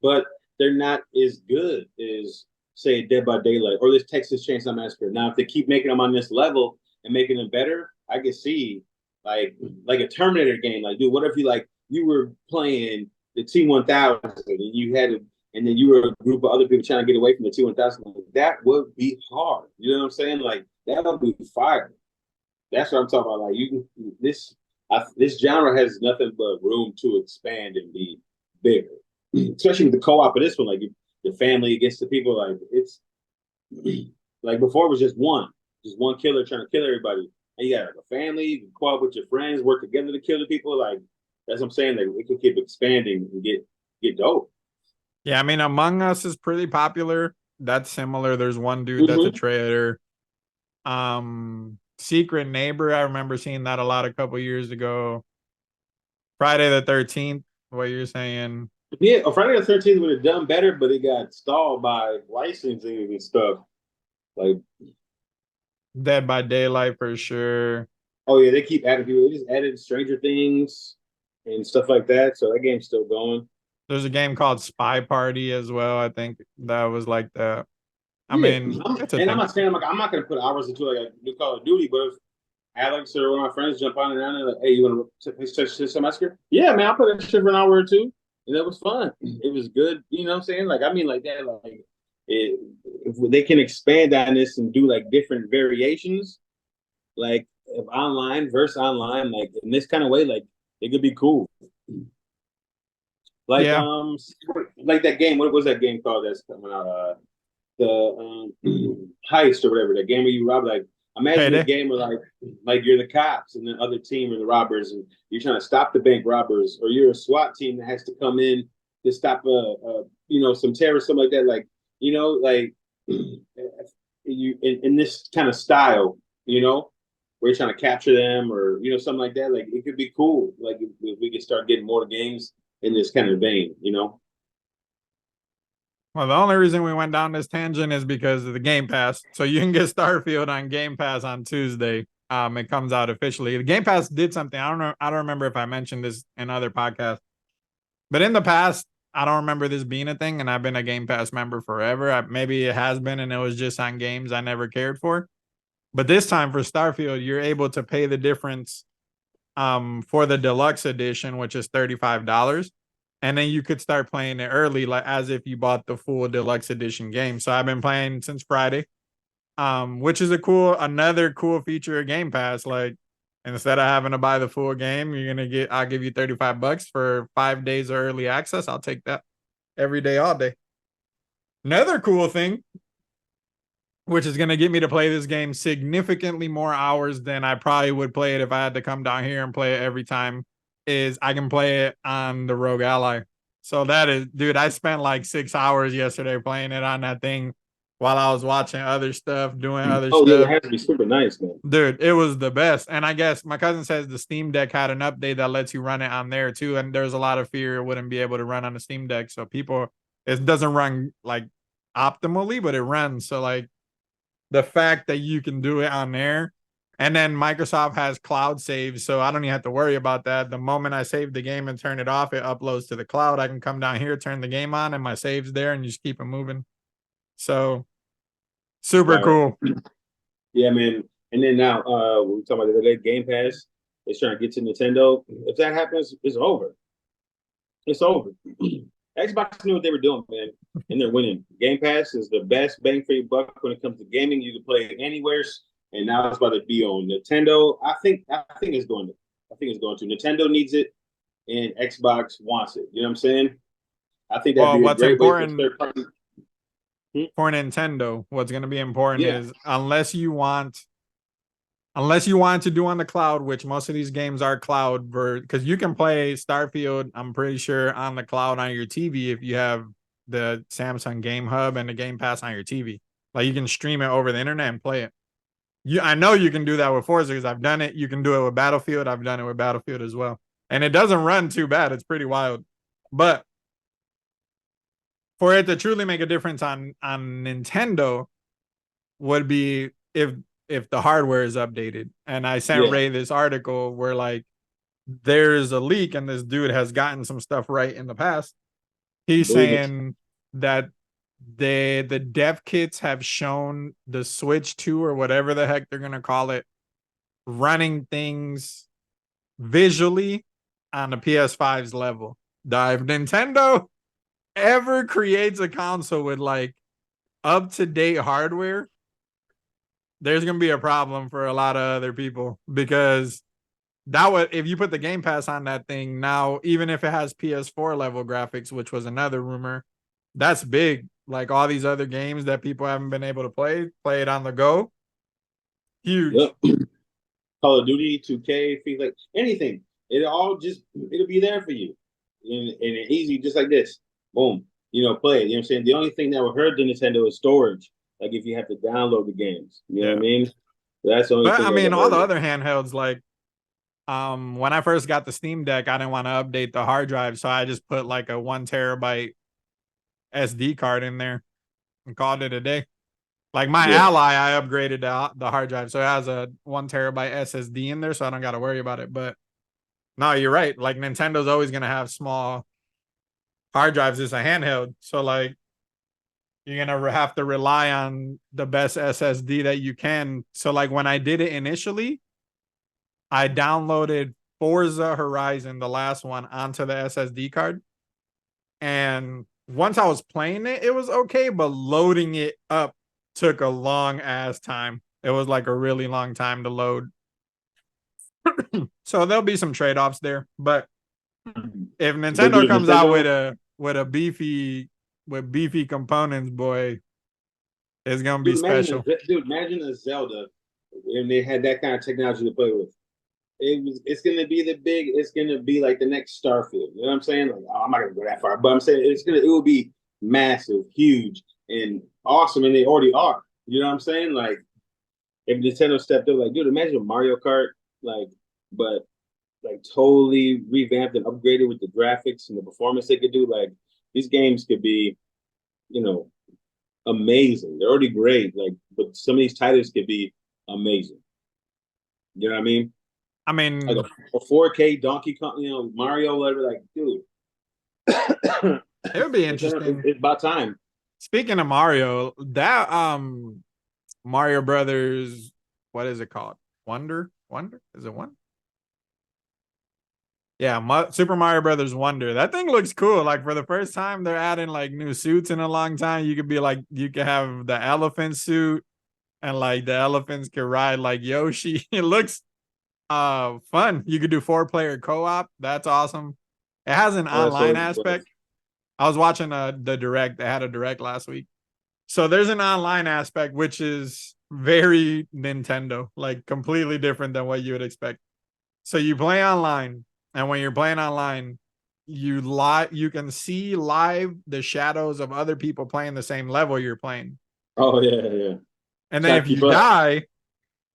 but they're not as good as say Dead by Daylight or this Texas Chainsaw Massacre. Now, if they keep making them on this level and making them better, I could see like a Terminator game. Like, dude, what if you were playing the T-1000 and you had to, and then you were a group of other people trying to get away from the T-1000? Like, that would be hard. You know what I'm saying? Like that would be fire. That's what I'm talking about. Like this genre has nothing but room to expand and be bigger, especially with the co-op of this one. Like the family against the people. Like it's like before it was just one killer trying to kill everybody, and you got like a family. You can co-op with your friends, work together to kill the people. Like that's what I'm saying. Like it can keep expanding and get dope. yeah, I mean Among Us is pretty popular. That's similar. There's one dude that's a Mm-hmm. traitor. Secret Neighbor, I remember seeing that a lot a couple years ago. Friday the 13th, what you're saying. Yeah, Friday the 13th would have done better, but it got stalled by licensing and stuff. Like, Dead by Daylight for sure. oh yeah, they keep adding people. They just added Stranger Things and stuff like that. So that game's still going. There's a game called Spy Party as well. I think that was like that. I Yeah, mean, it's a and I'm thing. not saying I'm not gonna put hours into like a new Call of Duty, but if Alex or one of my friends jump on and down and like, hey, you want to play some Massacre? Yeah, man, I'll play that shit for an hour or two, and it was fun. It was good. You know what I'm saying? Like, I mean, like that. Like, if they can expand on this and do like different variations, like of online versus online, like in this kind of way, like it could be cool. Like Yeah. like that game. What was that game called that's coming out? The heist or whatever. That game where you rob. Like imagine a Payday. game where like you're the cops and the other team are the robbers, and you're trying to stop the bank robbers, or you're a SWAT team that has to come in to stop some terrorists, something like that. Like like you in this kind of style, where you're trying to capture them or something like that. Like it could be cool. Like if we could start getting more games in this kind of vein. Well, the only reason we went down this tangent is because of the Game Pass. So you can get Starfield on Game Pass on Tuesday. It comes out officially. The Game Pass did something. I don't know. I don't remember if I mentioned this in other podcasts, but in the past, I don't remember this being a thing. And I've been a Game Pass member forever. Maybe it has been, and it was just on games I never cared for. But this time for Starfield, you're able to pay the difference for the deluxe edition, which is $35. And then you could start playing it early, like as if you bought the full deluxe edition game. So I've been playing since Friday, which is another cool feature of Game Pass. Like instead of having to buy the full game, I'll give you $35 for 5 days of early access. I'll take that every day, all day. Another cool thing, which is going to get me to play this game significantly more hours than I probably would play it if I had to come down here and play it every time, is I can play it on the Rogue Ally. So that is, dude, I spent like 6 hours yesterday playing it on that thing while I was watching other stuff, doing other Oh yeah, it stuff. has to be super nice, man. Dude, it was the best. And I guess my cousin says the Steam Deck had an update that lets you run it on there too. And there's a lot of fear it wouldn't be able to run on the Steam Deck. So it doesn't run like optimally, but it runs. So like, the fact that you can do it on there And then Microsoft has cloud saves, so I don't even have to worry about that. The moment I save the game and turn it off, it uploads to the cloud. I can come down here, turn the game on, and my save's there, and you just keep it moving. So super Right. cool. Yeah, man. And then now, we were talking about the Game Pass. It's trying to get to Nintendo. If that happens, it's over. It's over. Xbox knew what they were doing, man, and they're winning. Game Pass is the best bang for your buck when it comes to gaming. You can play it anywhere, and now it's about to be on Nintendo. I think it's going to. I think it's going to. Nintendo needs it, and Xbox wants it. You know what I'm saying? I think that'd Well, be a what's great way for important third party. for Nintendo, what's going to be important Yeah, is unless you want to do on the cloud, which most of these games are cloud, because you can play Starfield, I'm pretty sure, on the cloud on your TV if you have the Samsung Game Hub and the Game Pass on your TV. Like you can stream it over the internet and play it. I know you can do that with Forza because I've done it. You can do it with Battlefield. I've done it with Battlefield as well, and it doesn't run too bad. It's pretty wild, but for it to truly make a difference on Nintendo would be if the hardware is updated. And I sent yeah, Ray this article where like there's a leak and this dude has gotten some stuff right in the past. He's believe it. saying that the dev kits have shown the Switch 2 or whatever the heck they're gonna call it running things visually on the PS5's level. If Nintendo ever creates a console with like up to date hardware, there's gonna be a problem for a lot of other people because that would, if you put the Game Pass on that thing now, even if it has PS4 level graphics, which was another rumor, that's big. Like all these other games that people haven't been able to play it on the go. Huge. Yep. Call of Duty, 2K, things like anything. It'll be there for you, and easy, just like this. Boom. Play it. You know what I'm saying? The only thing that would hurt the Nintendo is storage. Like if you have to download the games. You know what Yeah. I mean? That's the only But thing I that mean, would all hurt the it. other handhelds, like when I first got the Steam Deck, I didn't want to update the hard drive, so I just put like a 1 terabyte SD card in there and called it a day. Like my Yeah. Ally, I upgraded the hard drive, so it has a 1 terabyte SSD in there, so I don't got to worry about it. But no, you're right. Like Nintendo's always gonna have small hard drives. It's a handheld, so like you're gonna have to rely on the best SSD that you can. So like when I did it initially, I downloaded Forza Horizon, the last one, onto the SSD card, and once I was playing it, it was okay, but loading it up took a long ass time. It was like a really long time to load. So there'll be some trade-offs there. But if But Nintendo dude, comes out Nintendo, with a beefy components, boy, it's gonna be dude, special. imagine a Zelda, and they had that kind of technology to play with. It's gonna be it's gonna be like the next Starfield. You know what I'm saying? Like, I'm not gonna go that far, but I'm saying it will be massive, huge, and awesome, and they already are. You know what I'm saying? Like if Nintendo stepped up, like dude, imagine Mario Kart, like, but like totally revamped and upgraded with the graphics and the performance they could do. Like these games could be, you know, amazing. They're already great, like, but some of these titles could be amazing. You know what I mean? I Like mean, a 4K Donkey Kong, Mario, whatever. Like, dude, it would be it's, interesting. it's about time. Speaking of Mario, that Mario Brothers, what is it called? Wonder? Is it one? Yeah, Super Mario Brothers Wonder. That thing looks cool. Like for the first time, they're adding like new suits in a long time. You could be like, you could have the elephant suit, and like the elephants can ride like Yoshi. It looks fun. You could do 4-player co-op. That's awesome. It has an Oh, that's online so aspect. I was watching the direct. They had a direct last week. So there's an online aspect which is very Nintendo, like completely different than what you would expect. So you play online, and when you're playing online, you can see live the shadows of other people playing the same level you're playing. Oh yeah, yeah. And then Try to keep up.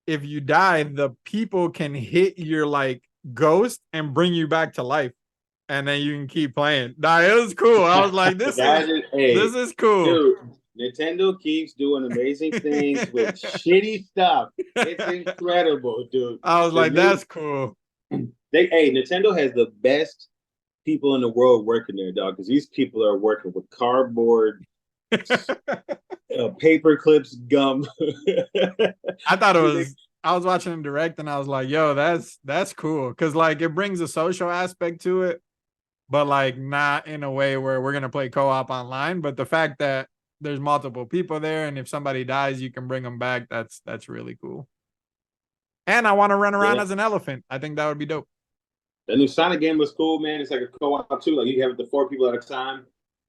if you die, the people can hit your like ghost and bring you back to life. And then you can keep playing. Nah, it was cool. I was like, Hey, this is cool. dude. Nintendo keeps doing amazing things with shitty stuff. It's incredible, dude. I was The like, new that's cool. Nintendo has the best people in the world working there, dog. Because these people are working with cardboard, paper clips, gum. I thought it They, was. I was watching him direct, and I was like, "Yo, that's cool," because like it brings a social aspect to it, but like not in a way where we're gonna play co-op online. But the fact that there's multiple people there, and if somebody dies, you can bring them back. That's really cool. And I want to run around yeah, as an elephant. I think that would be dope. the new Sonic game was cool, man. It's like a co-op too. Like you have it to 4 people at a time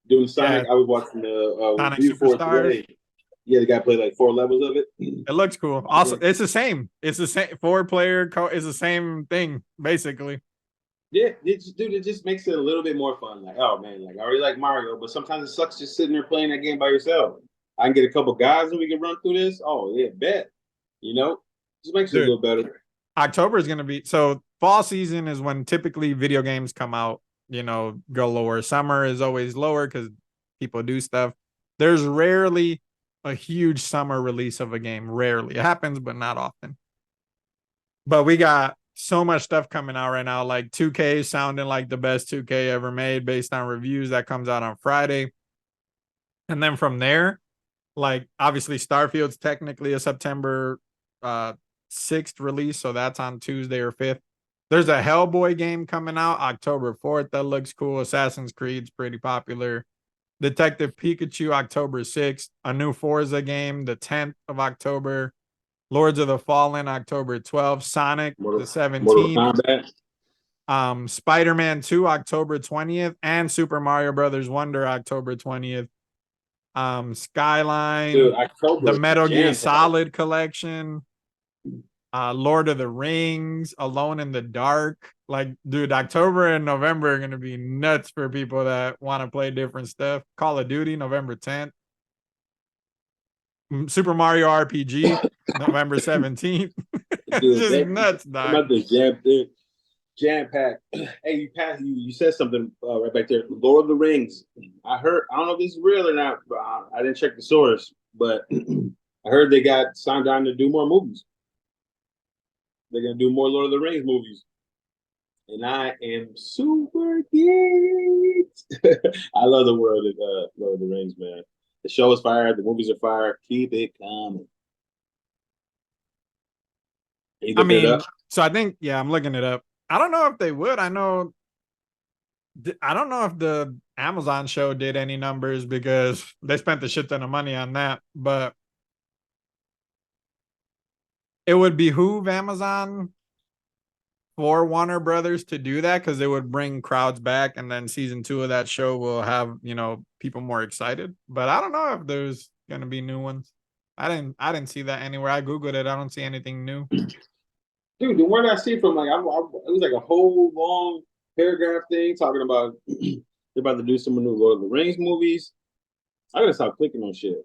doing Yeah, Sonic. I was watching the Sonic review for it Superstars. today. Yeah, the guy played like 4 levels of it. It looks cool. Also, it's the same. It's the same 4 player. It's the same thing basically. Yeah, it just makes it a little bit more fun. Like, oh man, like I already like Mario, but sometimes it sucks just sitting there playing that game by yourself. I can get a couple guys and we can run through this. Oh yeah, bet. You know, just makes it a Dude, little better. October is going to be so fall season is when typically video games come out, go lower. Summer is always lower because people do stuff. There's rarely a huge summer release of a game. Rarely. It happens, but not often. But we got so much stuff coming out right now, like 2K sounding like the best 2K ever made based on reviews that comes out on Friday. And then from there, like obviously Starfield's technically a September 6th release, so that's on Tuesday or 5th. There's a Hellboy game coming out October 4th that looks cool. Assassin's Creed's pretty popular. Detective Pikachu October 6th. A new Forza game the 10th of October. Lords of the Fallen October 12th. Sonic the Mortal 17th. Kombat. Spider-Man 2 October 20th and Super Mario Brothers Wonder October 20th. Skyline, Dude, the October Metal Gear jam packed. Solid collection, Lord of the Rings, Alone in the Dark. Like, dude, October and November are gonna be nuts for people that want to play different stuff. Call of Duty, November 10th. Super Mario RPG, November 17th. It's Dude, just nuts, dog. about the jam pack. Hey, you said something right back there. Lord of the Rings. I heard. I don't know if this is real or not. But I didn't check the source, but I heard they got signed on to do more movies. They're gonna do more Lord of the Rings movies, and I am super geeked. I love the world of Lord of the Rings, man. The show is fire. The movies are fire. Keep it coming. Are you I looking it up? mean, so I think, yeah, I'm looking it up. I don't know if they would. I don't know if the Amazon show did any numbers because they spent a shit ton of money on that, but it would behoove Amazon for Warner Brothers to do that because it would bring crowds back, and then season 2 of that show will have people more excited. But I don't know if there's gonna be new ones. I didn't see that anywhere. I googled it. I don't see anything new. Dude, the word I see from like it was like a whole long paragraph thing talking about they're about to do some new Lord of the Rings movies. I gotta stop clicking on shit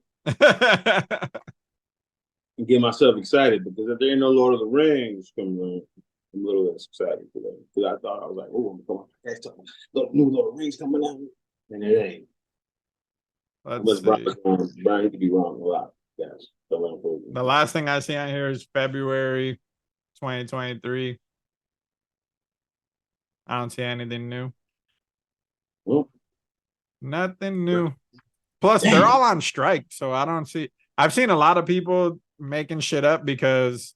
and get myself excited because if there ain't no Lord of the Rings coming on, I'm a little less excited for that because I thought I was like, oh, come on, that's talking new Lord of the Rings coming out, and it ain't. Let's Unless see. Brian could be wrong a lot. Yes, The last thing I see on here is February 2023. I don't see anything new. well, Nothing new. Plus, they're all on strike, so I don't see. I've seen a lot of people making shit up because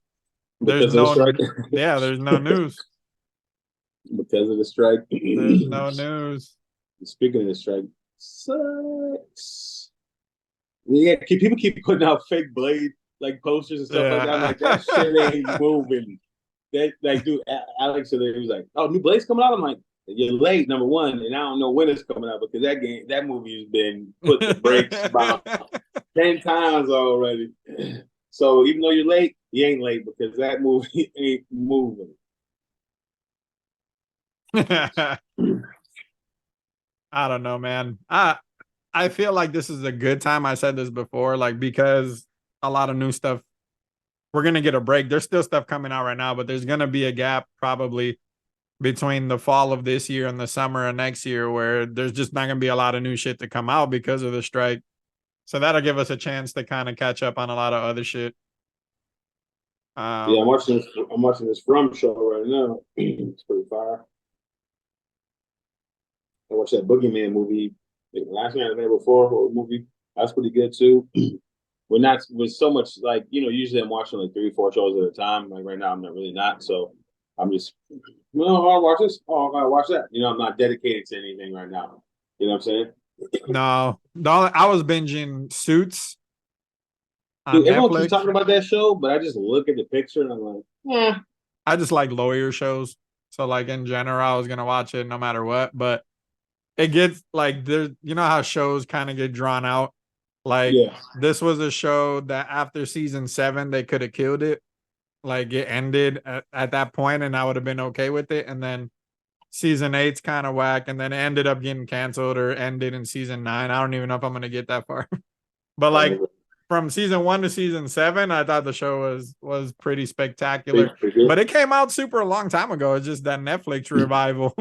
there's because of the no, strike. yeah, there's no news. Because of the strike. There's no news. Speaking of the strike, sucks. Yeah, people keep putting out fake Blade like posters and stuff like that. I'm Yeah. like, that shit ain't moving. That like, dude, Alex said he was like, "Oh, new Blade's coming out." I'm like, "You're late, number one, and I don't know when it's coming out because that movie has been put to breaks about 10 times already." So even though you're late, you ain't late because that movie ain't moving. I don't know, man. I feel like this is a good time. I said this before, like because a lot of new stuff. We're gonna get a break. There's still stuff coming out right now, but there's gonna be a gap probably between the fall of this year and the summer of next year where there's just not gonna be a lot of new shit to come out because of the strike. So that'll give us a chance to kind of catch up on a lot of other shit. Yeah, I'm Um, watching this. I'm watching this From show right now. It's pretty fire. I watched that Boogeyman movie last night, the night before, or movie. That's pretty good too. We're not with so much like usually I'm watching like 3, 4 shows at a time. Like right now, I'm not really not. So I'm just I'll watch this. Oh, I'll watch that. I'm not dedicated to anything right now. You know what I'm saying? no, I was binging Suits on Dude, everyone keeps Netflix. talking about that show, but I just look at the picture and I'm like, yeah. I just like lawyer shows. So like in general, I was gonna watch it no matter what. But it gets like there's how shows kind of get drawn out. Like Yeah. this was a show that after season 7 they could have killed it. Like it ended at that point, and I would have been okay with it. And then season 8's kind of whack, and then it ended up getting canceled or ended in season 9. I don't even know if I'm gonna get that far. But like from season 1 to season 7, I thought the show was pretty spectacular. Pretty good. But it came out super a long time ago. It's just that Netflix revival.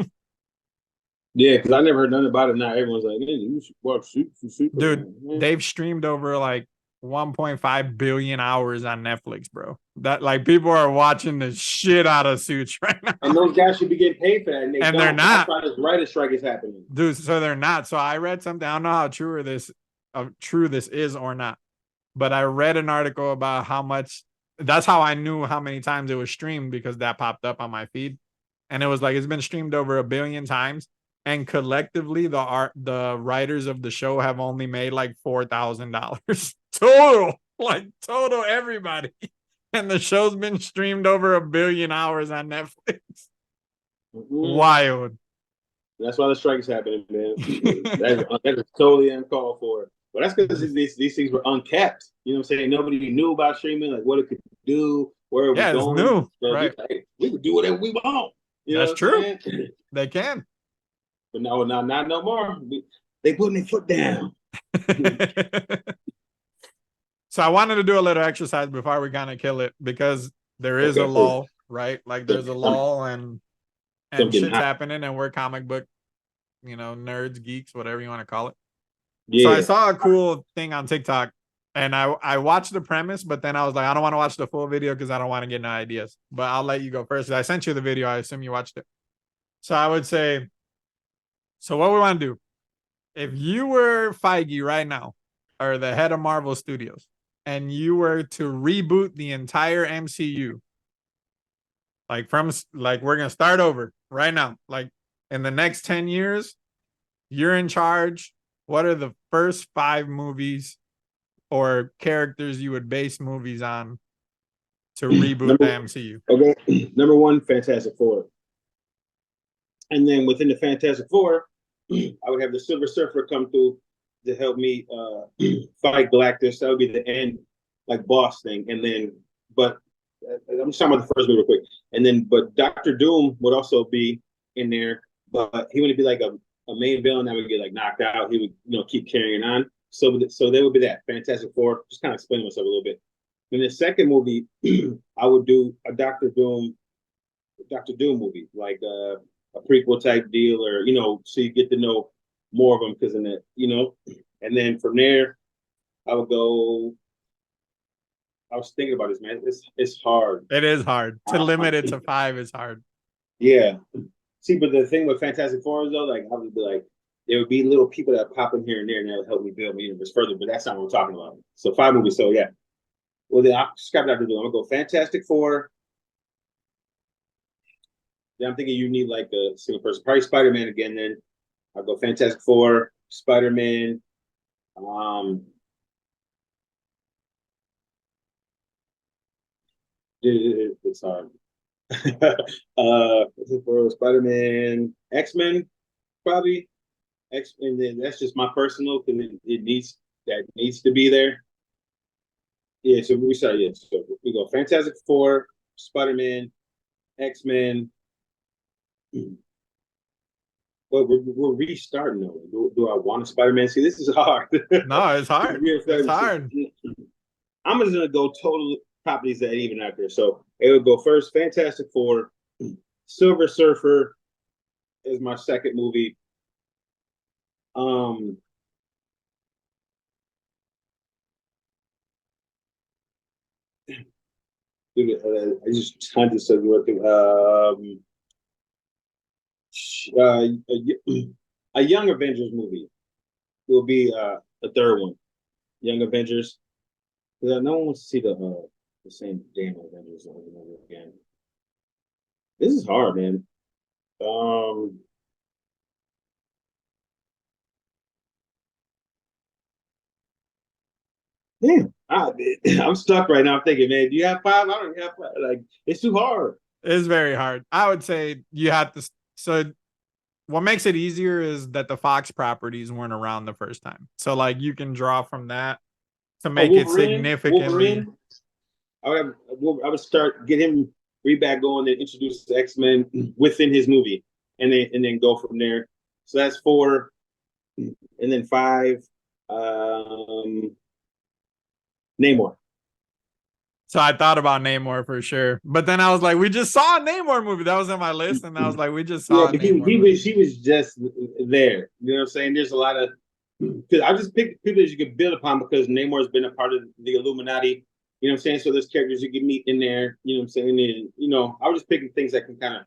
Yeah, because I never heard nothing about it. Now everyone's like, hey, you should watch Super. Dude, Man. they've streamed over like 1.5 billion hours on Netflix, bro. That like people are watching the shit out of Suits right now. And those guys should be getting paid for that, and they And don't. they're not. That's why this writer strike is happening. Dude, so they're not. So I read something. I don't know how true this is or not. But I read an article about how much that's how I knew how many times it was streamed because that popped up on my feed. And it was like it's been streamed over 1 billion times. And collectively, the writers of the show have only made like $4,000 total, like total everybody. And the show's been streamed over 1 billion hours on Netflix. Wild. That's why the strike is happening, man. that is totally uncalled for. But that's because these things were unkept. You know what I'm saying? Nobody knew about streaming, like what it could do, where it was Yeah, it's going. new. So Right. we could do whatever we want. You That's know what true. I'm saying? They can. But no, not no more. They putting their foot down. So I wanted to do a little exercise before we kind of kill it because there is a lull, right? Like there's a lull and shit's happening and we're comic book, nerds, geeks, whatever you want to call it. Yeah. So I saw a cool thing on TikTok and I watched the premise, but then I was like, I don't want to watch the full video because I don't want to get no ideas. But I'll let you go first. I sent you the video. I assume you watched it. So I would say, so what we want to do, if you were Feige right now, or the head of Marvel Studios, and you were to reboot the entire MCU, like we're gonna start over right now, like in the next 10 years, you're in charge. What are the first 5 movies or characters you would base movies on to reboot the MCU? Okay, number 1, Fantastic Four, and then within the Fantastic Four, I would have the Silver Surfer come through to help me fight Galactus. That would be the end, like boss thing. And then, but I'm just talking about the first movie real quick. And then, but Doctor Doom would also be in there, but he wouldn't be like a main villain that would get like knocked out. He would, keep carrying on. So there would be that Fantastic Four. Just kind of explaining myself a little bit. In the second movie, I would do a Doctor Doom movie, like a prequel type deal, or so you get to know more of them because in that, and then from there, I would go. I was thinking about this, man. It's hard. It is hard to limit it to 5. Is hard. Yeah. See, but the thing with Fantastic Four is though, like I would be like, there would be little people that pop in here and there, and that would help me build my universe further. But that's not what we're talking about. So 5 movies. So yeah. Well, then I'll scrap Doctor Doom. I'm gonna go Fantastic Four. Then I'm thinking you need like a single person, probably Spider Man again. Then I'll go Fantastic Four, Spider Man. It's hard. For Spider Man, X Men, probably and then that's just my personal because it needs to be there. Yeah, so we start. Yeah, so we go Fantastic Four, Spider Man, X Men. Well, we're restarting though. Do I want a Spider-Man? See, this is hard. No, it's hard. It's hard. I'm just gonna go total properties that ain't even out there. So it would go first, Fantastic Four, Silver Surfer is my second movie. I just trying to say what the a Young Avengers movie will be a third one. Young Avengers. No one wants to see the same damn Avengers over and over again. This is hard, man. Um, damn, I'm stuck right now. I'm thinking, man, do you have five? I don't have five. Like, it's too hard. It's very hard. I would say you have to. So what makes it easier is that the Fox properties weren't around the first time. So like you can draw from that to Oh, make it Wolverine, significantly. Wolverine. I would start get him read back going and introduce the X Men within his movie, and then go from there. So that's four, and then five. Um, Namor. So I thought about Namor for sure. But then I was like, we just saw a Namor movie. That was in my list. And I was like, we just Yeah, saw a but Namor movie. he was just there. You know what I'm saying? There's a lot of because I just picked people that you could build upon because Namor's been a part of the Illuminati. You know what I'm saying? So there's characters you can meet in there. You know what I'm saying? And I was just picking things that can kind of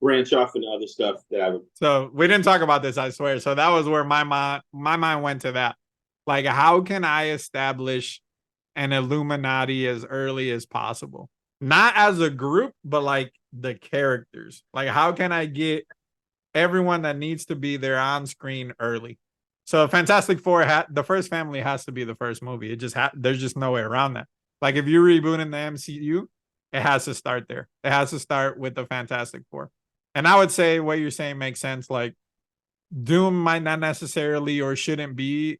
branch off into other stuff that I would. So we didn't talk about this, I swear. So that was where my mind went to that. Like, how can I establish an Illuminati as early as possible? Not as a group, but like the characters. Like, how can I get everyone that needs to be there on screen early? So Fantastic Four, the first family has to be the first movie. It just there's just no way around that. Like if you're rebooting the MCU, it has to start there. It has to start with the Fantastic Four. And I would say what you're saying makes sense. Like Doom might not necessarily or shouldn't be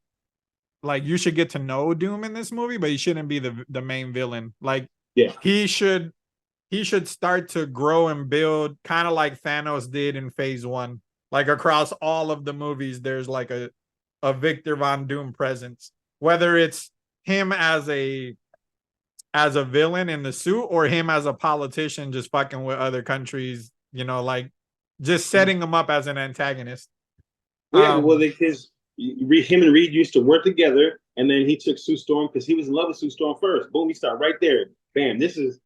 like you should get to know Doom in this movie, but he shouldn't be the main villain. Like Yeah. he should start to grow and build kind of like Thanos did in phase one. Like across all of the movies, there's like a Victor Von Doom presence. Whether it's him as a villain in the suit or him as a politician just fucking with other countries, like just setting him up as an antagonist. Well, yeah. Well, Um, his him and Reed used to work together, and then he took Sue Storm because he was in love with Sue Storm first. Boom, he started right there. Bam. This is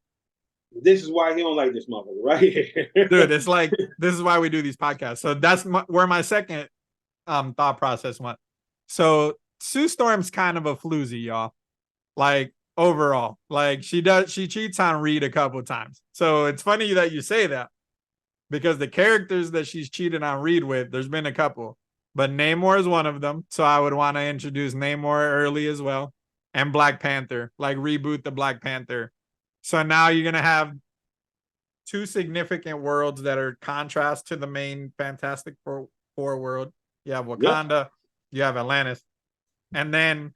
why he don't like this motherfucker right here. dude, it's like this is why we do these podcasts. So that's where my second thought process went. So Sue Storm's kind of a floozy, y'all. Like overall, like she cheats on Reed a couple times. So it's funny that you say that because the characters that she's cheated on Reed with, there's been a couple, but Namor is one of them. So I would want to introduce Namor early as well, and Black Panther, like reboot the Black Panther. So now you're gonna have two significant worlds that are contrast to the main Fantastic Four world. You have Yep. Wakanda, you have Atlantis, and then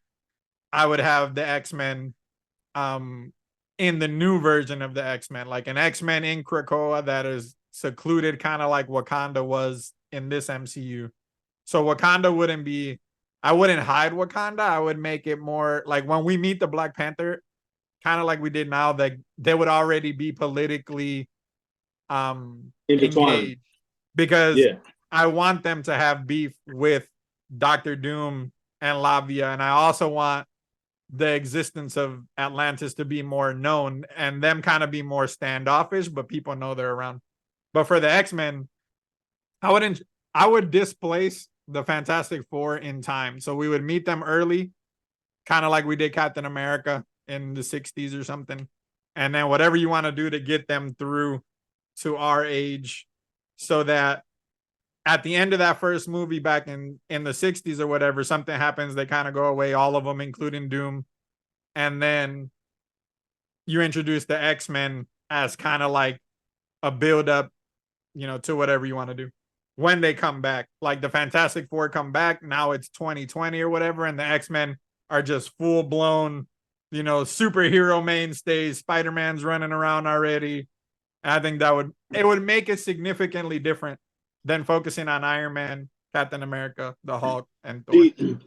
I would have the X-Men um in the new version of the X-Men, like an X-Men in Krakoa that is secluded, kind of like Wakanda was in this MCU. So Wakanda wouldn't be, I wouldn't hide Wakanda. I would make it more like when we meet the Black Panther, kind of like we did now, that they would already be politically Intertwined. engaged because Yeah. I want them to have beef with Doctor Doom and Lavia, and I also want the existence of Atlantis to be more known and them kind of be more standoffish, but people know they're around. But for the X-Men, I wouldn't I would displace the Fantastic Four in time. So we would meet them early, kind of like we did Captain America in the 60s or something. And then whatever you want to do to get them through to our age so that at the end of that first movie back in the 60s or whatever, something happens, they kind of go away, all of them, including Doom. And then you introduce the X-Men as kind of like a build up, to whatever you want to do. When they come back, like the Fantastic Four come back, now it's 2020 or whatever, and the X-Men are just full blown, superhero mainstays. Spider-Man's running around already. I think it would make it significantly different than focusing on Iron Man, Captain America, the Hulk, and Thor. And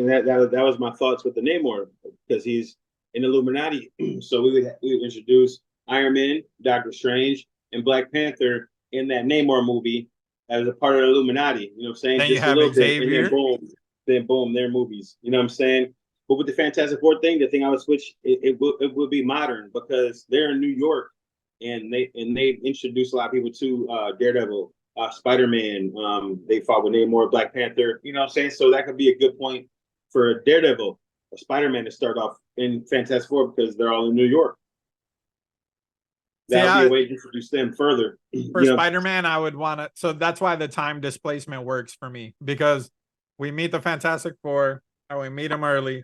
that was my thoughts with the Namor because he's in Illuminati. So we would introduce Iron Man, Doctor Strange, and Black Panther in that Namor movie as a part of the Illuminati. You know what I'm saying? Then you Just a have little bit, and Xavier. then boom, their movies. You know what I'm saying? But with the Fantastic Four thing, the thing I would switch it would be modern because they're in New York and they introduced a lot of people to Daredevil, Spider Man. They fought with Namor, Black Panther. You know what I'm saying? So that could be a good point for Daredevil, or Spider Man to start off in Fantastic Four because they're all in New York. See, That would be a way to introduce them further. for You know, Spider-Man, I would want to. So that's why the time displacement works for me because we meet the Fantastic Four and we meet them early.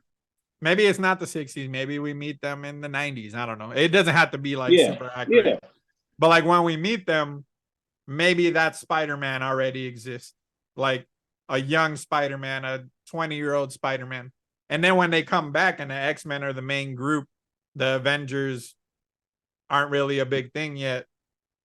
Maybe it's not the 60s. Maybe we meet them in the 90s. I don't know. It doesn't have to be like yeah, super accurate. yeah, But like when we meet them, maybe that Spider-Man already exists. Like a young Spider-Man, a 20-year-old Spider-Man. And then when they come back and the X-Men are the main group, the Avengers aren't really a big thing yet.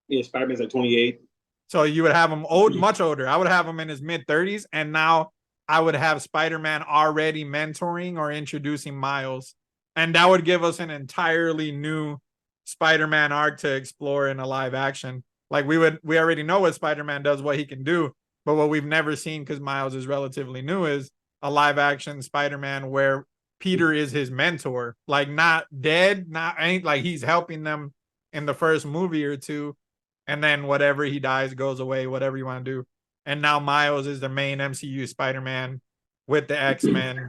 yeah. Spider Man's like 28. So you would have him old, much older. I would have him in his mid 30s, and now I would have Spider-Man already mentoring or introducing Miles, and that would give us an entirely new Spider-Man arc to explore in a live action. Like we already know what Spider-Man does, what he can do, but what we've never seen because Miles is relatively new is a live action Spider-Man where Peter is his mentor, like not dead, not ain't like he's helping them in the first movie or two, and then whatever he dies goes away, whatever you want to do. And now Miles is the main MCU Spider-Man with the X-Men,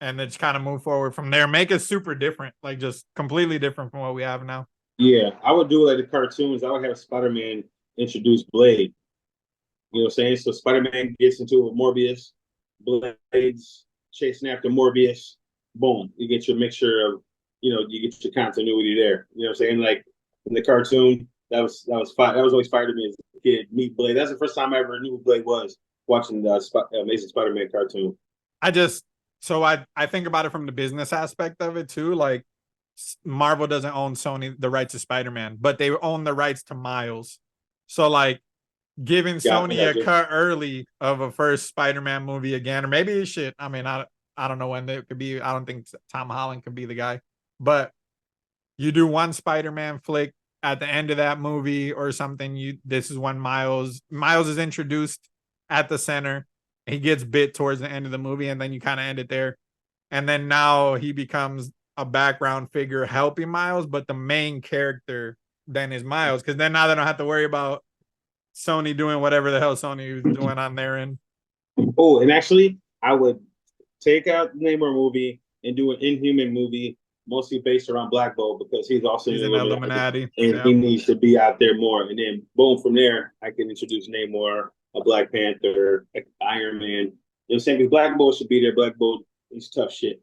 and it's kind of move forward from there. Make it super different, like just completely different from what we have now. Yeah, I would do like the cartoons. I would have Spider Man introduce Blade. You know what I'm saying? So Spider Man gets into a Morbius, Blades chasing after Morbius. Boom, you get your mixture of, you get your continuity there. You know what I'm saying? Like in the cartoon, that was fire. That was always fire to me as a kid. Meet Blade. That's the first time I ever knew who Blade was watching the Amazing Spider Man cartoon. I just I think about it from the business aspect of it too. Like Marvel doesn't own Sony the rights to Spider-Man, but they own the rights to Miles. So like giving Sony a Gotcha. cut early of a first Spider-Man movie again, or maybe shit. I mean, I don't know when they could be. I don't think Tom Holland could be the guy, but you do one Spider-Man flick at the end of that movie or something. This is when Miles is introduced at the center. He gets bit towards the end of the movie, and then you kind of end it there. And then now he becomes a background figure helping Miles, but the main character then is Miles, because then now they don't have to worry about Sony doing whatever the hell Sony was doing on their end. Oh, and actually, I would take out the Namor movie and do an Inhuman movie, mostly based around Black Bolt because he's also in He's the an Illuminati, Illuminati. and Yeah. he needs to be out there more. And then boom, from there, I can introduce Namor, a Black Panther, Iron Man. You know what I'm saying? Because Black Bolt should be there. Black Bolt is tough shit.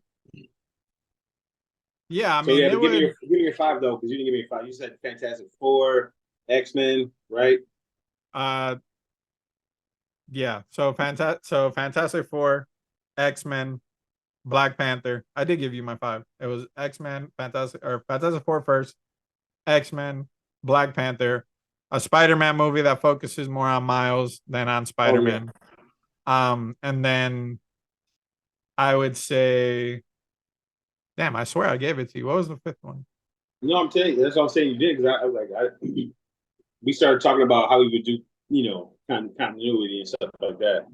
Yeah, I So mean yeah, but it would give me your five though, because you didn't give me your five. You said Fantastic Four, X-Men, right? uh yeah. So Fantastic Four, X-Men, Black Panther. I did give you my five. It was X-Men, Fantastic Four first, X-Men, Black Panther, a Spider-Man movie that focuses more on Miles than on Oh yeah. Spider-Man. And then I would say, damn, I swear I gave it to you. What was the fifth one? No, I'm telling you, that's what I'm saying you did because I was like, we started talking about how we would do, continuity and stuff like that.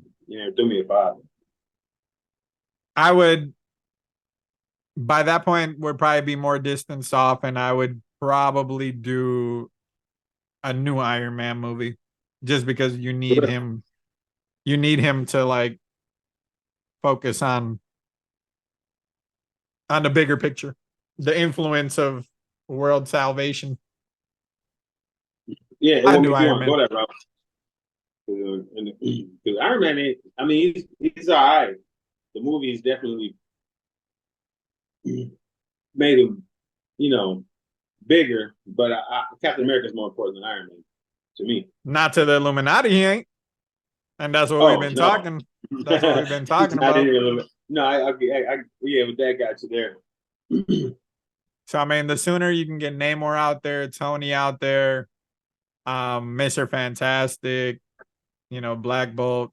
Do me a five. I would by that point would probably be more distanced off, and I would probably do a new Iron Man movie, just because you need him. You need him to like focus on the bigger picture, the influence of world salvation. Yeah, it I won't do make you Iron want to Man. go that route. Because Iron Man, ain't, I mean, he's all right. The movie is definitely made him, you know, bigger. But Captain America is more important than Iron Man to me. Not to the Illuminati, he ain't, and that's what we've Oh been no, talking. That's what we've been he's talking not in about. here. No, yeah, with that got you there. So I mean, the sooner you can get Namor out there, Tony out there, Mr. Fantastic, Black Bolt,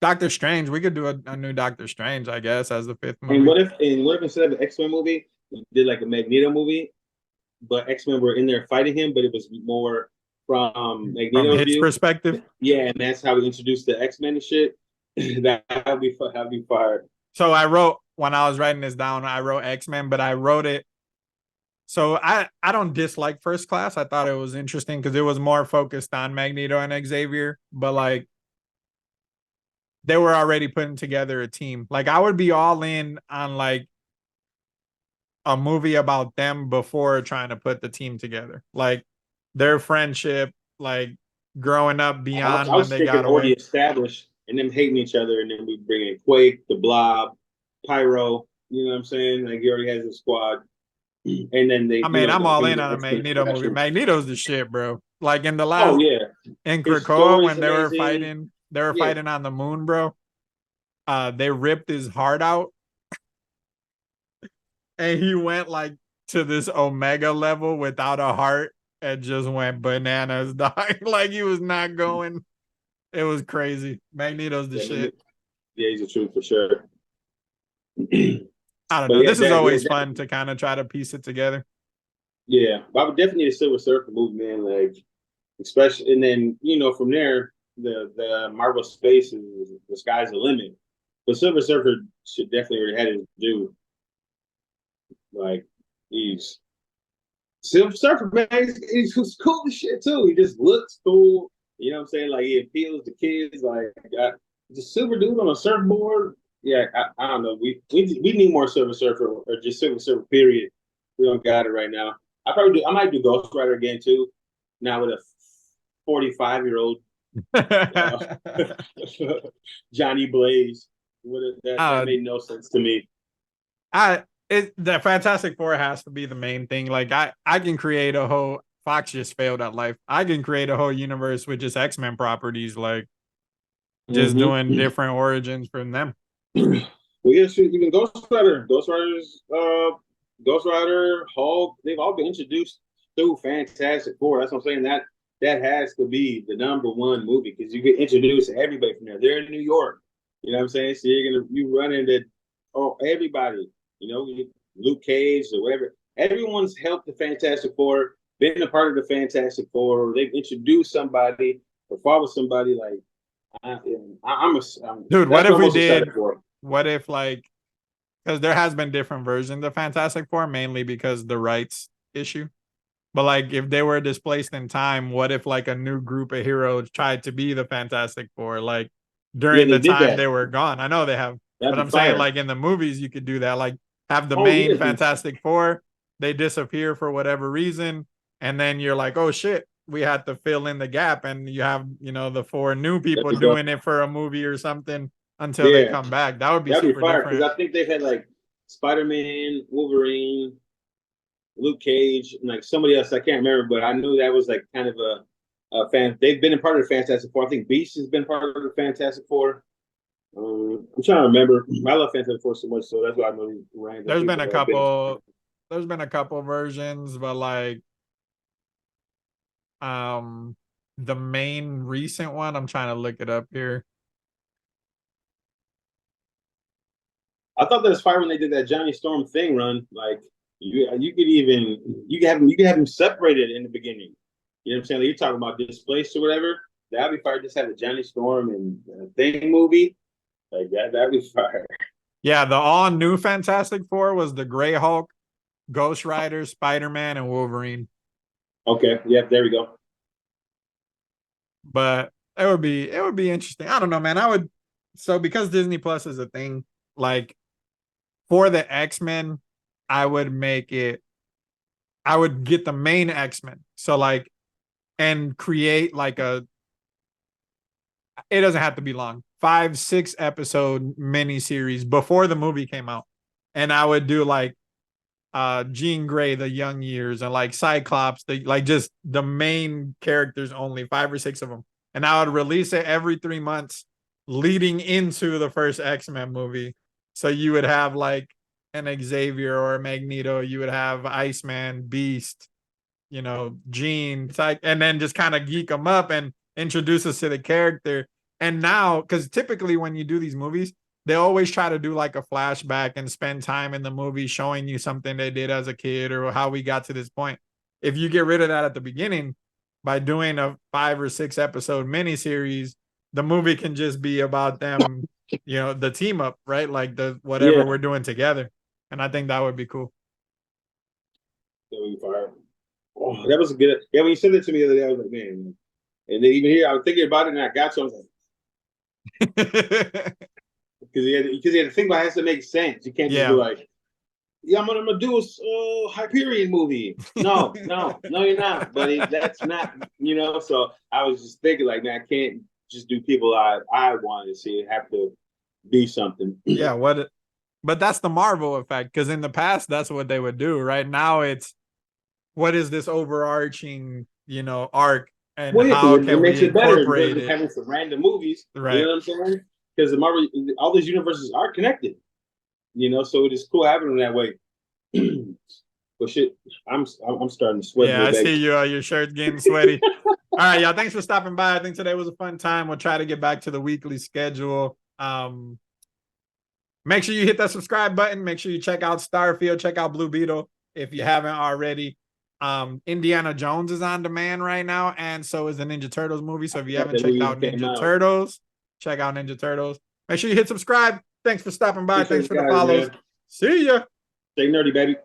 Doctor Strange. We could do a new Doctor Strange, I guess, as the fifth And movie. what if instead of an X-Men movie, we did like a Magneto movie, but X-Men were in there fighting him, but it was more from From Magneto's his view. perspective. Yeah, and that's how we introduced the X-Men and shit. That'd be fired. So I wrote when I was writing this down, I wrote X-Men, but I wrote it. So I don't dislike First Class. I thought it was interesting because it was more focused on Magneto and Xavier, but like they were already putting together a team. Like I would be all in on like a movie about them before trying to put the team together. Like their friendship, like growing up beyond I when was they thinking got already away. established and them hating each other, and then we bring in Quake, the Blob, Pyro. You know what I'm saying? Like he already has a squad, and then I they, mean, I'm the all in Beetle on a X-Men Magneto movie. Collection. Magneto's the shit, bro. Like in the Oh last yeah, in his Krakoa story's when amazing. they were Yeah, fighting on the moon, bro. They ripped his heart out and he went like to this Omega level without a heart and just went bananas, dog. Like he was not going. It was crazy. Magneto's the yeah, shit. yeah, he's the truth for sure. I don't But know. yeah, This is yeah, always fun definitely. to kind of try to piece it together. Yeah, but I would definitely need a Silver Surfer movie, man. Like, especially, and then from there, the Marvel space is the sky's the limit. But Silver Surfer should definitely already had his due. Like, he's Silver Surfer, man. He's cool as shit too. He just looks cool. You know what I'm saying? Like he appeals to kids. Like just silver dude on a surfboard. Yeah, I don't know. We need more Silver Surfer or just Silver Surfer. Period. We don't got it right now. I might do Ghost Rider again too. Now with a 45-year-old uh, Johnny Blaze. That uh, made no sense to me. the Fantastic Four has to be the main thing. Like I can create a whole Fox just failed at life. I can create a whole universe with just X-Men properties, like just doing Mm-hmm. different origins from them. Well, yeah, shoot, even Ghost Rider, Hulk, they've all been introduced through Fantastic Four. That's what I'm saying. That has to be the number one movie because you get introduced to everybody from there. They're in New York. You know what I'm saying? So you run into everybody. Luke Cage or whatever. Everyone's helped the Fantastic Four, been a part of the Fantastic Four. They've introduced somebody or followed somebody like Dude, what that's if what I'm we most excited did for. what if like because there has been different versions of Fantastic Four, mainly because the rights issue. But like if they were displaced in time, what if like a new group of heroes tried to be the Fantastic Four, like Yeah, during they the did time that. they were gone? I know they have, That'd but be I'm saying fire. like in the movies you could do that. Like have the Oh main yeah, dude. Fantastic Four, they disappear for whatever reason, and then you're like, oh shit, we had to fill in the gap, and you have the four new There people we go. doing it for a movie or something until they Yeah, come back. That would be that'd be super fire because different. I think they've had like Spider-Man, Wolverine, Luke Cage, and like somebody else I can't remember, but I knew that was like kind of a fan. They've been a part of the Fantastic Four. I think Beast has been part of the Fantastic Four. I'm trying to remember. I love Fantastic Four so much, so that's why I know these random There's been people a that have been. couple. There's been a couple versions, but like Um, the main recent one, I'm trying to look it up here. I thought that was fire when they did that Johnny Storm thing run. Like you could have them separated in the beginning. You know what I'm saying? Like, you're talking about displaced or whatever. That'd be fire. Just have a Johnny Storm and thing movie like that. That'd be fire. Yeah, the all new Fantastic Four was the Gray Hulk, Ghost Rider, Spider Man, and Wolverine. Okay. Yep. There we go. But it would be interesting. I don't know, man. I would so because Disney Plus is a thing, like for the X-Men, I would make it I would get the main X-Men. So like and create like a it doesn't have to be long. 5, 6 episode mini series before the movie came out. And I would do like Jean Grey, the young years, and like Cyclops, the like just the main characters only, 5 or 6 of them. And I would release it every 3 months leading into the first X-Men movie. So you would have like an Xavier or a Magneto, you would have Iceman, Beast, Jean, and then just kind of geek them up and introduce us to the character. And now, because typically when you do these movies, they always try to do like a flashback and spend time in the movie showing you something they did as a kid or how we got to this point. If you get rid of that at the beginning by doing a 5 or 6 episode miniseries, the movie can just be about them the team up, right? Like the whatever Yeah, we're doing together. And I think that would be cool. that would be fire. Oh, that was a good. Yeah, when you said it to me the other day, I was like, man. And then even here, I was thinking about it, and I got to. I was like, because he had to think about it, it has to make sense. You can't just be Yeah. like, yeah, I'm gonna do a Hyperion movie. No, no, no, you're not, buddy. That's not, So I was just thinking, like, man, I can't just do people I want to see. It have to be something. Yeah, but that's the Marvel effect, because in the past that's what they would do. Right now it's what is this overarching, arc, and Well, yeah, how because it can makes we it better incorporate than it? having some random movies. You Right. know what I'm saying? Because the Marvel, all these universes are connected. So it is cool having them that way. But shit, I'm starting to sweat a Yeah, little I see bit. your shirt's getting sweaty. All right, y'all. Thanks for stopping by. I think today was a fun time. We'll try to get back to the weekly schedule. Make sure you hit that subscribe button. Make sure you check out Starfield. Check out Blue Beetle if you haven't already. Indiana Jones is on demand right now, and so is the Ninja Turtles movie. So I if you forgot haven't that checked movie out came Ninja out. Turtles, check out Ninja Turtles. Make sure you hit subscribe. Thanks for stopping by. Appreciate Thanks you for the guys, follows. man. See ya. Stay nerdy, baby.